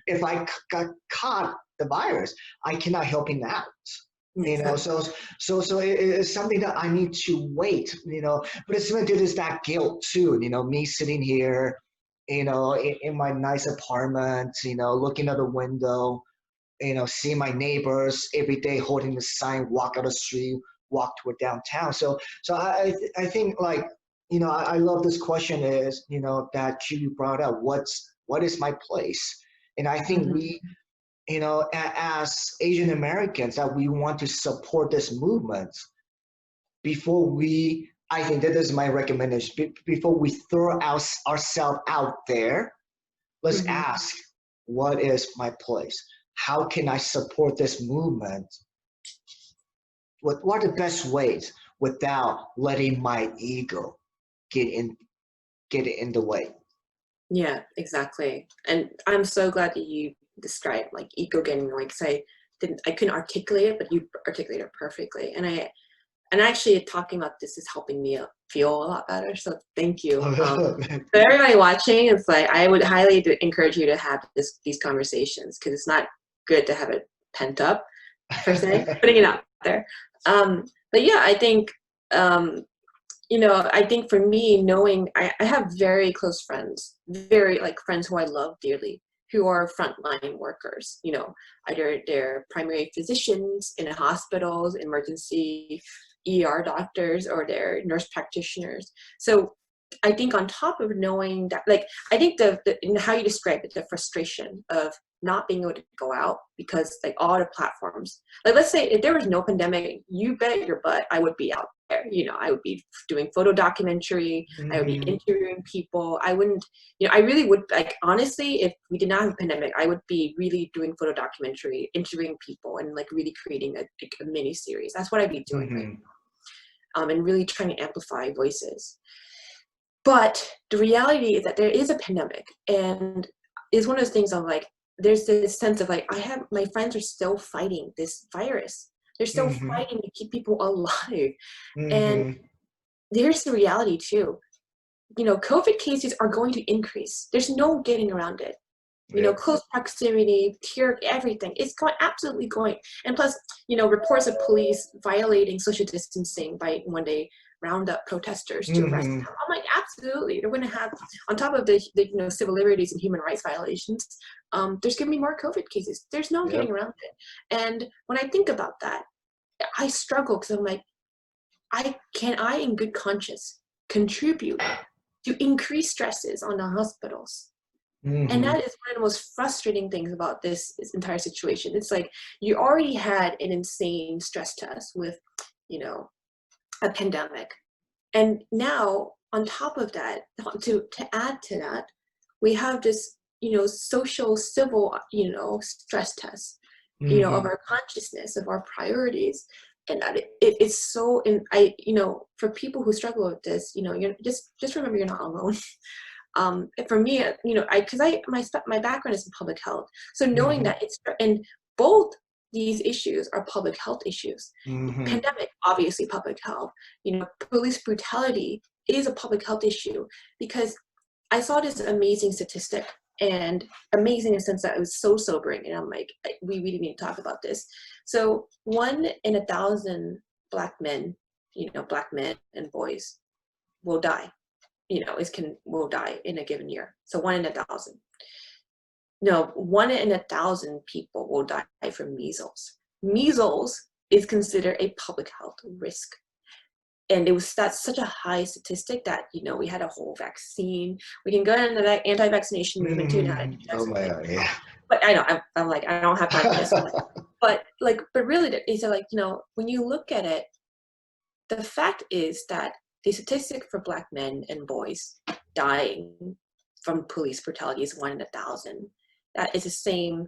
A: if I got caught the virus, I cannot help him out. You
B: Makes
A: know,
B: sense.
A: so it's something that I need to wait, you know, but it's going to do this that guilt too, you know, me sitting here, you know, in my nice apartment, you know, looking out the window, you know, seeing my neighbors every day holding the sign, walk out the street, walk toward downtown. So I think like, you know, I love this question is, you know, that you brought up, what is my place? And I think
B: Hmm.
A: we, you know, as Asian Americans, that we want to support this movement before we, I think that is my recommendation, before we throw ourselves out there, let's
B: Hmm.
A: ask, what is my place? How can I support this movement? What are the best ways without letting my ego get in get in the way?
B: Yeah, exactly. And I'm so glad that you described like ego getting annoyed because I couldn't articulate it, but you articulated it perfectly. And actually talking about this is helping me feel a lot better. So thank you. For everybody watching, it's like I would highly encourage you to have these conversations because it's not good to have it pent up per se, putting it out there. But yeah, I think I think for me, knowing I have very close friends, very like friends who I love dearly, who are frontline workers, either they're primary physicians in hospitals, emergency ER doctors, or they're nurse practitioners. So I think on top of knowing that, like, I think in how you describe it, the frustration of not being able to go out because like all the platforms, like let's say if there was no pandemic, you bet your butt I would be out there. I would be doing photo documentary. I would be
A: Hmm.
B: interviewing people. I wouldn't, I really would, like, honestly, if we did not have a pandemic, I would be really doing photo documentary, interviewing people, and like really creating a mini series. That's what I'd be doing right
A: Hmm.
B: now, and really trying to amplify voices. But the reality is that there is a pandemic, and it's one of those things of like, there's this sense of like, my friends are still fighting this virus. They're still
A: Hmm.
B: fighting to keep people alive. And
A: Hmm.
B: there's the reality too. COVID cases are going to increase. There's no getting around it.
A: Yep.
B: Close proximity, everything. It's absolutely going. And plus, reports of police violating social distancing by when they round up protesters to arrest
A: Hmm.
B: them. I'm like, absolutely. They're going to have, on top of the civil liberties and human rights violations, there's going to be more COVID cases. There's no getting
A: Yep.
B: around it. And when I think about that, I struggle because I'm like, I in good conscience contribute to increase stresses on the hospitals? And
A: Hmm.
B: that is one of the most frustrating things about this entire situation. It's like you already had an insane stress test with, a pandemic. And now, on top of that, to add to that, we have this, social, civil, stress test, of
A: Hmm.
B: our consciousness, of our priorities. And that it's so, and for people who struggle with this, you're just remember you're not alone. For me, because my background is in public health, so knowing
A: Hmm.
B: that and both these issues are public health issues.
A: Hmm.
B: Pandemic, obviously public health. Police brutality is a public health issue because I saw this amazing statistic, and amazing in the sense that it was so sobering, and I'm like, we really need to talk about this. So 1 in 1,000 black men, black men and boys will die, will die in a given year. So 1 in 1,000. No, 1 in 1,000 people will die from measles. Measles is considered a public health risk. And that's such a high statistic that, we had a whole vaccine. We can go into that anti-vaccination movement too, not
A: Oh my God, yeah.
B: but I know, I'm like, I don't have time for this. But really, it's like, when you look at it, the fact is that the statistic for black men and boys dying from police brutality is 1 in 1,000. That is the same,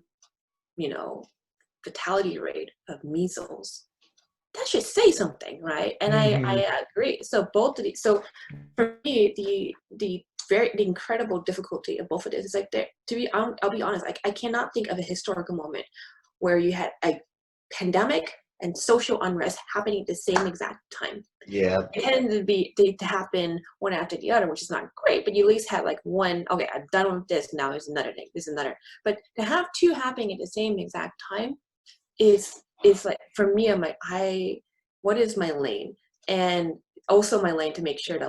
B: you know, fatality rate of measles. That should say something, right? And
A: Hmm.
B: I agree. So both of these. So for me, the incredible difficulty of both of this is like, I'll be honest, like I cannot think of a historical moment where you had a pandemic and social unrest happening at the same exact time.
A: Yeah.
B: It tended to happen one after the other, which is not great, but you at least had like one, okay, I'm done with this, now there's another thing, this is another. But to have two happening at the same exact time is it's like, for me, I'm like, what is my lane? And also my lane to make sure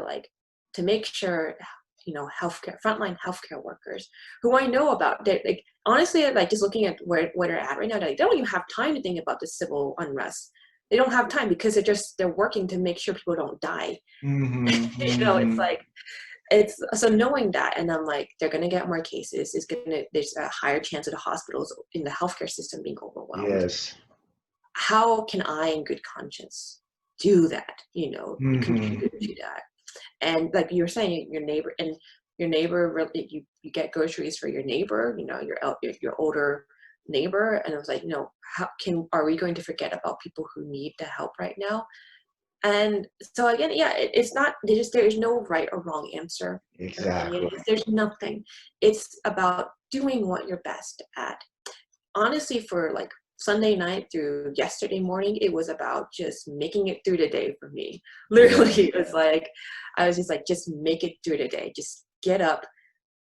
B: healthcare, frontline healthcare workers who I know about, like, honestly, like, just looking at where they're at right now, they don't even have time to think about the civil unrest. They don't have time because they're working to make sure people don't die. It's like, it's so knowing that, and I'm like, they're going to get more cases. There's a higher chance of the hospitals in the healthcare system being overwhelmed.
A: Yes.
B: How can I, in good conscience, do that? Contribute to that. And like you were saying, your neighbor really, you get groceries for your neighbor, your older neighbor, and I was like, are we going to forget about people who need the help right now? And so again, yeah, it's not, there's no right or wrong answer.
A: Exactly.
B: There's nothing. It's about doing what you're best at. Honestly, for like Sunday night through yesterday morning, it was about just making it through the day for me. Literally, It was like, I was just like, just make it through the day. Just get up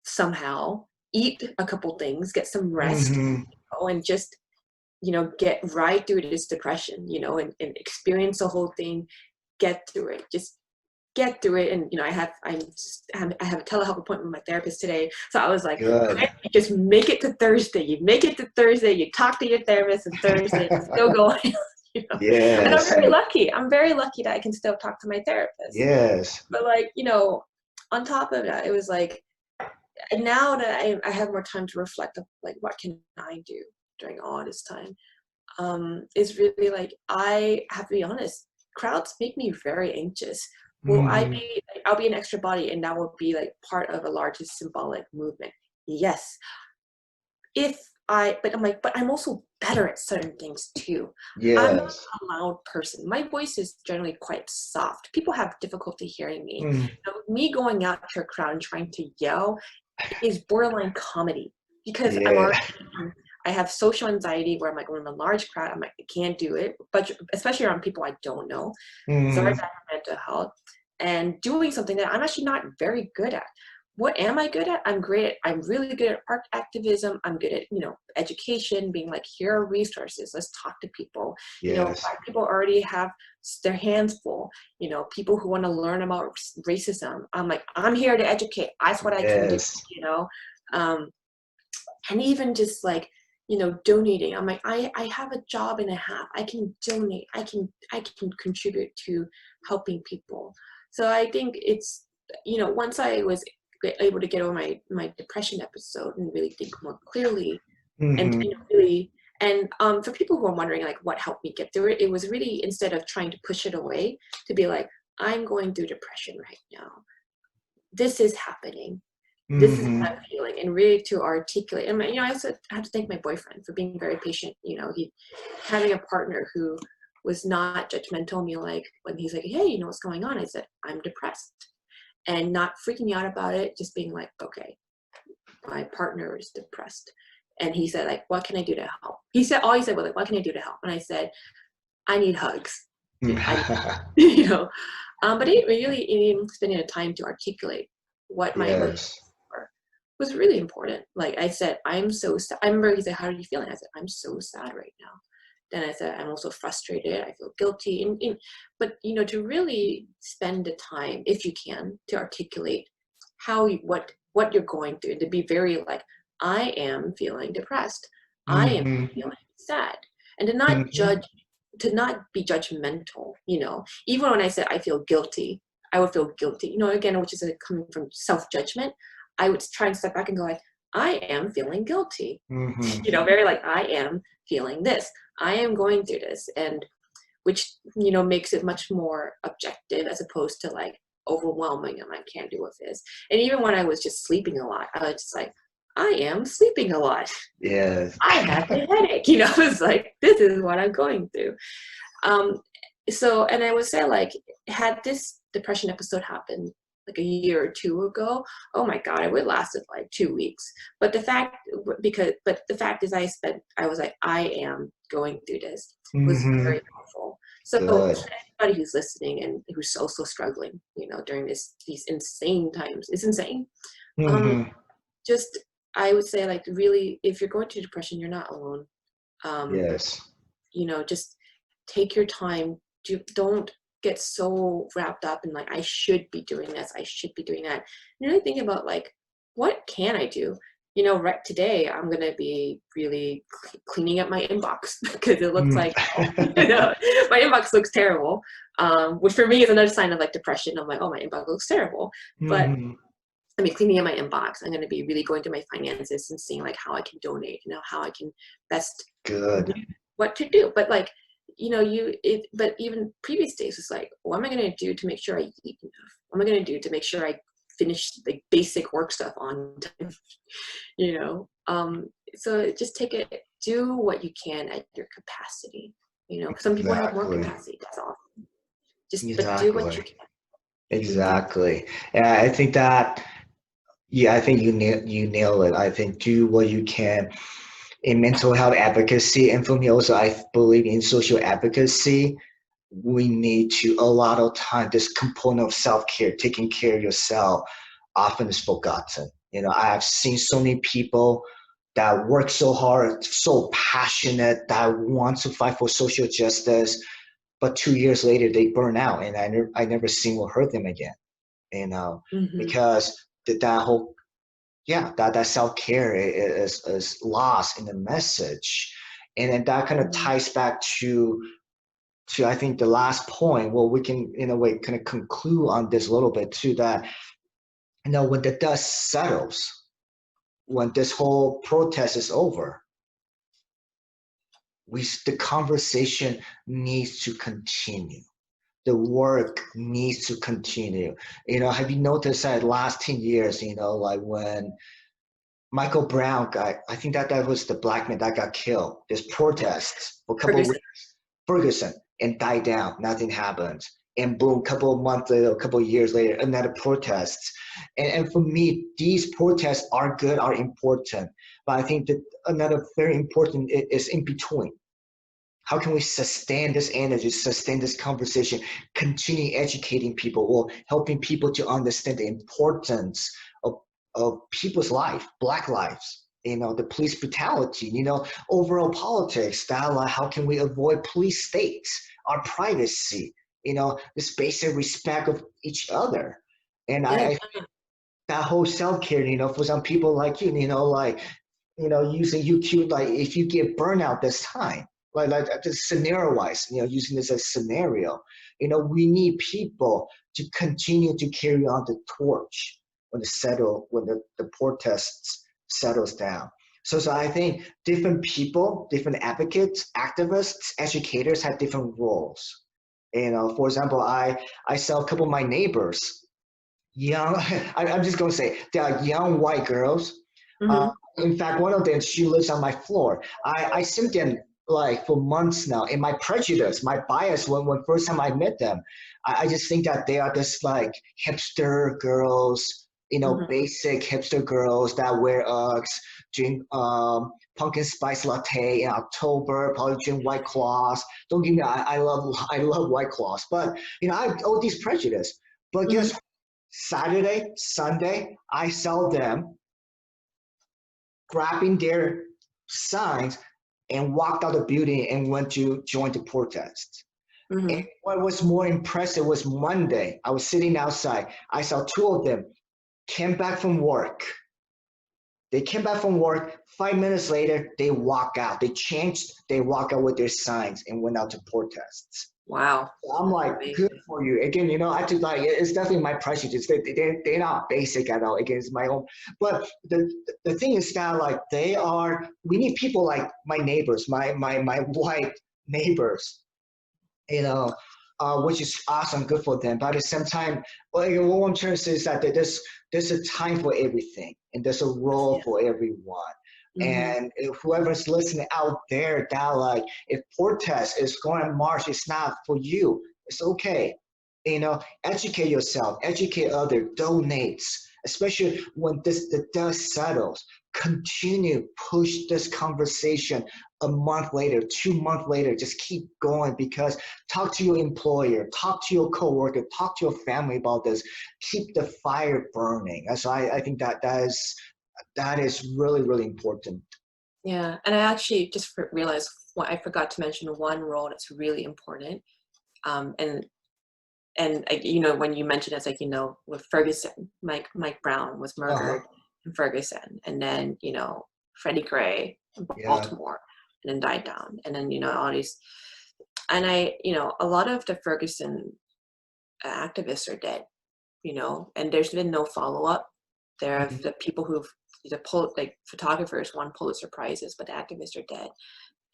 B: somehow, eat a couple things, get some rest, and just, get right through this depression, and experience the whole thing, get through it. Just get through it. And I have a telehealth appointment with my therapist today, so I was like,
A: good.
B: just make it to Thursday. You make it to Thursday, you talk to your therapist, and Thursday it's still going. And
A: Yes.
B: I'm very lucky that I can still talk to my therapist.
A: Yes.
B: But like, on top of that, it was like, now that I have more time to reflect of like, what can I do during all this time, is really like, I have to be honest, crowds make me very anxious. I'll be an extra body, and that will be like part of a larger symbolic movement. Yes. But I'm also better at certain things too. I'm not
A: Yes.
B: a loud person. My voice is generally quite soft. People have difficulty hearing me. Me going out to a crowd and trying to yell is borderline comedy, because
A: Yeah.
B: I have social anxiety where I'm like, when I'm in a large crowd, I'm like, I can't do it, but especially around people I don't know. Sorry about mental health, and doing something that I'm actually not very good at. What am I good at? I'm really good at art activism. I'm good at, education, being like, here are resources. Let's talk to people.
A: Yes.
B: Black people already have their hands full. People who want to learn about racism. I'm like, I'm here to educate. That's what I can do, and even just like, donating. I'm like, I have a job and a half. I can donate. I can contribute to helping people. So I think it's, once I was able to get over my depression episode and really think more clearly, and really, and for people who are wondering like what helped me get through it, it was really, instead of trying to push it away, to be like, I'm going through depression right now. This is happening. This is what I'm feeling, and really to articulate. And I also have to thank my boyfriend for being very patient. He having a partner who was not judgmental. Me, like, when he's like, hey, what's going on? I said, I'm depressed, and not freaking out about it, just being like, okay, my partner is depressed. And he said, like, what can I do to help? All he said was like, what can I do to help? And I said, I need hugs. But it really, even spending the time to articulate what my emotions were was really important. Like I said, I'm so sad. I remember he said, how are you feeling? I said, I'm so sad right now. Then I said, I'm also frustrated. I feel guilty. But to really spend the time, if you can, to articulate what you're going through, to be very like, I am feeling depressed. I am feeling sad. And to not judge, to not be judgmental, even when I said I feel guilty, I would feel guilty, again, which is coming from self-judgment. I would try and step back and go like, I am feeling guilty, very like, I am feeling this. I am going through this, and which, makes it much more objective as opposed to like overwhelming and I can't deal with this. And even when I was just sleeping a lot, I was just like, I am sleeping a lot.
A: Yes.
B: I have a headache, it's like, this is what I'm going through. So, and I would say like, had this depression episode happened like a year or two ago, oh my God, it would lasted like 2 weeks. But the fact is I was like, I am going through this, was very helpful. So anybody who's listening and who's also struggling, during these insane times, it's insane. Just, I would say like, really, if you're going through depression, you're not alone.
A: Yes.
B: just take your time. Don't get so wrapped up in like, I should be doing this, I should be doing that. And really think about like, what can I do? Right today, I'm going to be really cleaning up my inbox because it looks like, my inbox looks terrible, which for me is another sign of like depression. I'm like, oh, my inbox looks terrible. But
A: Mhm.
B: cleaning up my inbox. I'm going to be really going through my finances and seeing like how I can donate, how I can best do
A: Good.
B: what to do. But like, but even previous days, it's like, what am I going to do to make sure I eat enough? What am I going to do to make sure I finish like basic work stuff on time? So just do what you can at your capacity. Some people have more
A: Exactly.
B: capacity, that's all. But do what you
A: Exactly.
B: can.
A: Exactly. And I think that, yeah, I think you nail it. I think do what you can in mental health advocacy, and for me also, I believe in social advocacy. We need to a lot of time. This component of self care, taking care of yourself, often is forgotten. I have seen so many people that work so hard, so passionate, that want to fight for social justice, but 2 years later they burn out, and I never seen or heard them again.
B: Hmm.
A: Because that whole, yeah, that self care is lost in the message, and then that kind of
B: Hmm.
A: ties back to I think the last point. Well, we can in a way kind of conclude on this a little bit too. That when the dust settles, when this whole protest is over, the conversation needs to continue. The work needs to continue. Have you noticed that last 10 years, like when Michael Brown guy, I think that was the black man that got killed. There's protests for a couple of
B: Ferguson.
A: weeks. Ferguson, and died down. Nothing happened. And boom, couple of months later, a couple of years later, another protests. And for me, these protests are good, are important. But I think that another very important is in between. How can we sustain this energy, sustain this conversation, continue educating people or helping people to understand the importance of, of people's life, Black lives, the police brutality, overall politics, that like, how can we avoid police states, our privacy, this basic respect of each other. And
B: Yeah.
A: that whole self-care, for some people like you, using UQ, like if you get burnout this time, like just scenario wise, using this as scenario, we need people to continue to carry on the torch when the protests settles down. So I think different people, different advocates, activists, educators have different roles. For example, I saw a couple of my neighbors, young, I'm just going to say they are young white girls. Uh,
B: Hmm.
A: in fact, one of them, she lives on my floor. I seen them like for months now. And my prejudice, my bias, when first time I met them, I just think that they are just like hipster girls,
B: Hmm.
A: basic hipster girls that wear Uggs, drink pumpkin spice latte in October, probably drink White Claws. Don't get me, I love White Claws, but I have all these prejudice. But
B: Hmm.
A: guess Saturday, Sunday, I saw them grabbing their signs and walked out the building and went to join the protest. And
B: Hmm.
A: what was more impressive was Monday. I was sitting outside. I saw two of them came back from work. They came back from work. 5 minutes later, they walk out. They changed. They walk out with their signs and went out to protests.
B: Wow.
A: I'm like, good
B: Amazing.
A: for you. Again, I just like it's definitely my prejudice. They're not basic at all. Again, it's my own. But the thing is that like they are. We need people like my neighbors, my white neighbors. You know, which is awesome, good for them. But at the same time, like, what I'm trying to say is that there's a time for everything, and there's a role
B: Yes.
A: for everyone.
B: Hmm.
A: And if whoever's listening out there, that like if protest is going to march, it's not for you. It's okay. Educate yourself, educate others, donates, especially when the dust settles. Continue push this conversation a month later, 2 months later, just keep going because talk to your employer, talk to your coworker, talk to your family about this. Keep the fire burning. And so I think that is really, really important.
B: Yeah. And I actually just realized well, I forgot to mention one role that's really important. And you know, when you mentioned it's like, you know, with Ferguson, Mike Brown was
A: Uh-huh.
B: murdered in Ferguson, and then, you know, Freddie Gray in
A: Yeah.
B: Baltimore, and then died down, and then, you know, all these, and you know, a lot of the Ferguson activists are dead, you know, and there's been no follow up. There are
A: Mhm.
B: the people who've like photographers won Pulitzer prizes, but the activists are dead,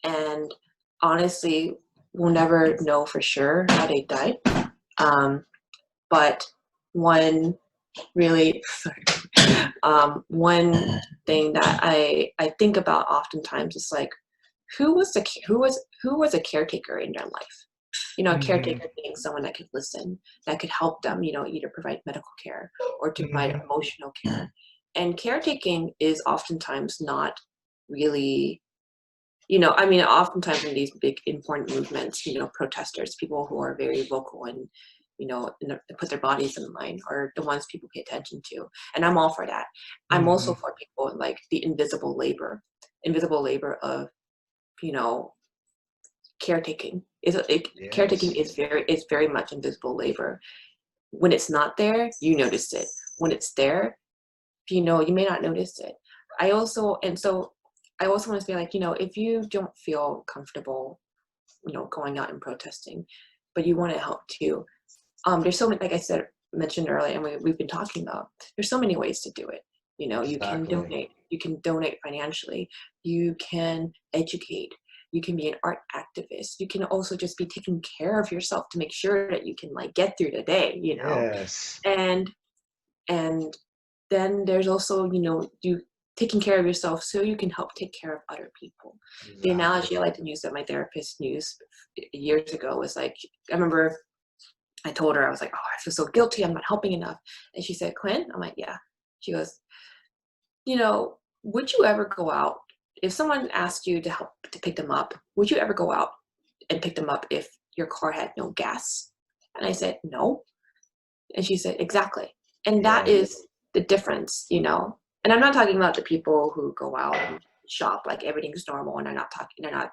B: and honestly, we'll never know for sure how they died. Um, but one really one thing that I think about oftentimes is like, who was a caretaker in their life, you know, a
A: Mhm.
B: caretaker being someone that could listen, that could help them, you know, either provide medical care or to provide
A: Mhm.
B: emotional care. And caretaking is oftentimes not really, you know, I mean, oftentimes in these big important movements, you know, protesters, people who are very vocal and, you know, put their bodies in line are the ones people pay attention to. And I'm all for that. I'm also
A: Mhm.
B: for people like the invisible labor of, you know, caretaking. Caretaking
A: Yes.
B: is very much invisible labor. When it's not there, you notice it. When it's there, you know, you may not notice it. I also want to say, like, you know, if you don't feel comfortable, you know, going out and protesting, but you want to help too, there's so many, like I said, mentioned earlier, and we've been talking about, there's so many ways to do it. You know,
A: Exactly.
B: you can donate financially, you can educate, you can be an art activist, you can also just be taking care of yourself to make sure that you can like get through the day, you know.
A: Yes.
B: And and then there's also, you know, you taking care of yourself so you can help take care of other people. The
A: Exactly.
B: analogy I like to use that my therapist used years ago was like, I remember I told her, I was like, oh, I feel so guilty, I'm not helping enough. And she said, Quinn? I'm like, yeah. She goes, you know, would you ever go out, if someone asked you to help to pick them up, would you ever go out and pick them up if your car had no gas? And I said, no. And she said, exactly. And that
A: Yeah.
B: is the difference, you know. And I'm not talking about the people who go out and shop like everything's normal, and they're not,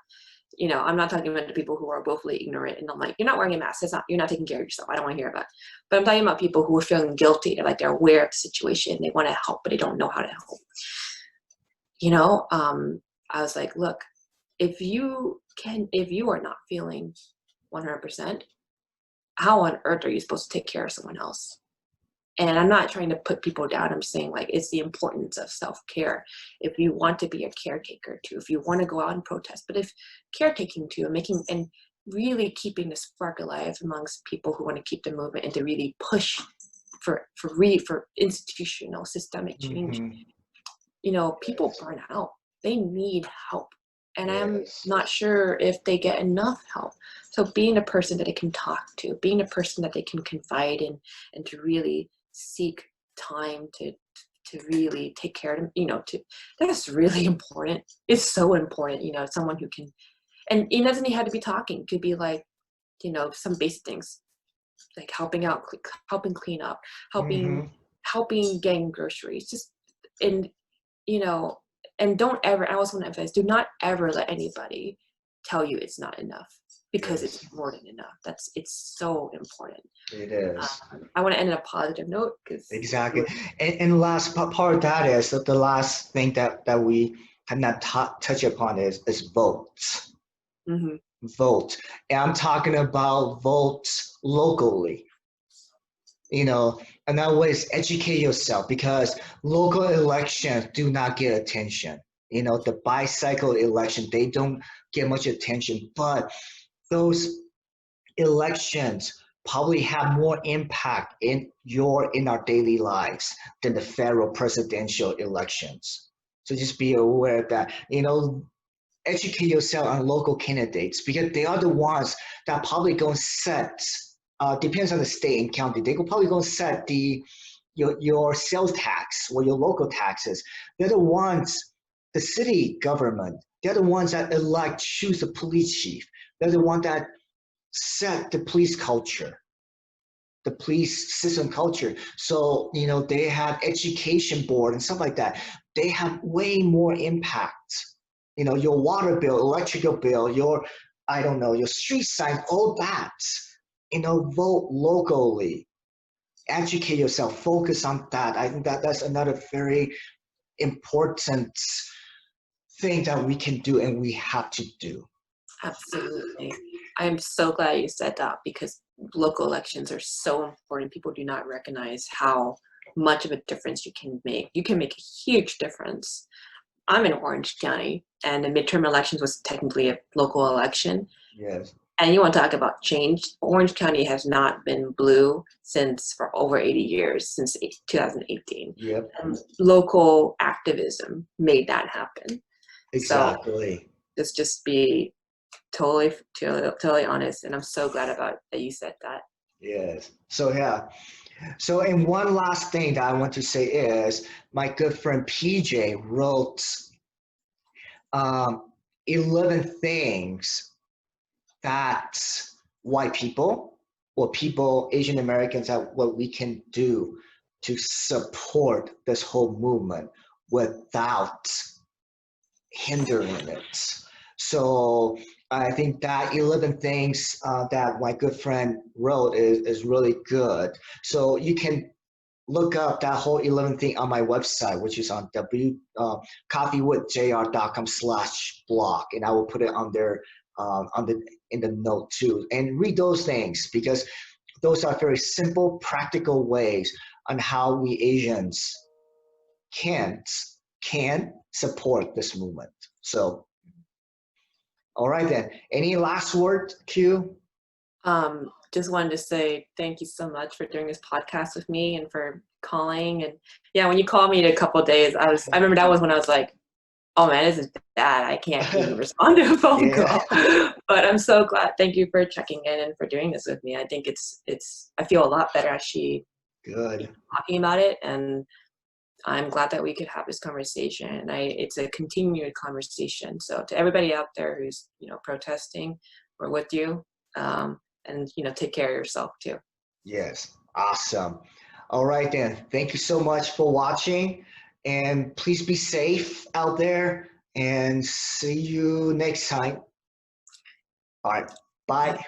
B: you know, I'm not talking about the people who are willfully ignorant and I'm like, you're not wearing a mask. You're not taking care of yourself. I don't want to hear about it. But I'm talking about people who are feeling guilty. They're like, they're aware of the situation. They want to help, but they don't know how to help. You know, I was like, look, if you are not feeling 100%, how on earth are you supposed to take care of someone else? And I'm not trying to put people down. I'm saying like it's the importance of self-care. If you want to be a caretaker too, if you want to go out and protest, but if caretaking too, and making and really keeping the spark alive amongst people who want to keep the movement and to really push for institutional systemic change.
A: Mhm.
B: You know, people
A: Yes.
B: burn out. They need help. And I'm
A: Yes.
B: not sure if they get enough help. So being a person that they can talk to, being a person that they can confide in, and to really seek time to really take care of them, you know, to that's really important. It's so important, you know, someone who can, and it doesn't even have to be talking. It could be like, you know, some basic things like helping out, helping clean up, helping
A: Mhm.
B: helping getting groceries, just, and you know, and don't ever, I also want to emphasize, do not ever let anybody tell you it's not enough, because it's
A: Yes.
B: more than enough. It's so important.
A: It is.
B: I want to end on a positive note because
A: Exactly. And last part of that is that the last thing that we have not touch upon is votes.
B: mm-hmm,
A: Vote. And I'm talking about votes locally. You know, another way is educate yourself because local elections do not get attention. You know, the bicycle election, they don't get much attention, but those elections probably have more impact in our daily lives than the federal presidential elections. So just be aware of that. You know, educate yourself on local candidates because they are the ones that probably going to set. Depends on the state and county. They could probably going to set your sales tax or your local taxes. They're the ones, the city government. They're the ones that elect, choose the police chief. They're the one that set the police culture, the police system culture. So, you know, they have education board and stuff like that. They have way more impact your water bill, electrical bill, your, I don't know, your street sign, all that, vote locally, educate yourself, focus on that. I think that's another very important thing that we can do and we have to do.
B: Absolutely. I'm so glad you said that because local elections are so important. People do not recognize how much of a difference you can make. You can make a huge difference. I'm in Orange County, and the midterm elections was technically a local election.
A: Yes.
B: And you want to talk about change? Orange County has not been blue since for over 80 years, since 2018.
A: Yep.
B: And local activism made that happen.
A: Exactly.
B: So let's just be totally honest, and I'm so glad about that you said that.
A: Yes. So yeah. So and one last thing that I want to say is my good friend PJ wrote um, 11 things that white people or people, Asian Americans, that what we can do to support this whole movement without hindering it. So I think that 11 things that my good friend wrote is really good. So you can look up that whole 11 thing on my website, which is on coffeewithjr.com/blog, and I will put it on there in the note too. And read those things because those are very simple, practical ways on how we Asians can can support this movement. So, all right then. Any last word, Q?
B: Just wanted to say thank you so much for doing this podcast with me and for calling. And yeah, when you called me in a couple of days, I remember that was when I was like, oh man, this is bad. I can't even respond to a phone
A: Yeah.
B: call. But I'm so glad. Thank you for checking in and for doing this with me. I think I feel a lot better actually
A: Good.
B: talking about it, and I'm glad that we could have this conversation. It's a continued conversation. So to everybody out there who's protesting, we're with you, and take care of yourself too.
A: Yes. Awesome. All right then. Thank you so much for watching, and please be safe out there. And see you next time. All right. Bye.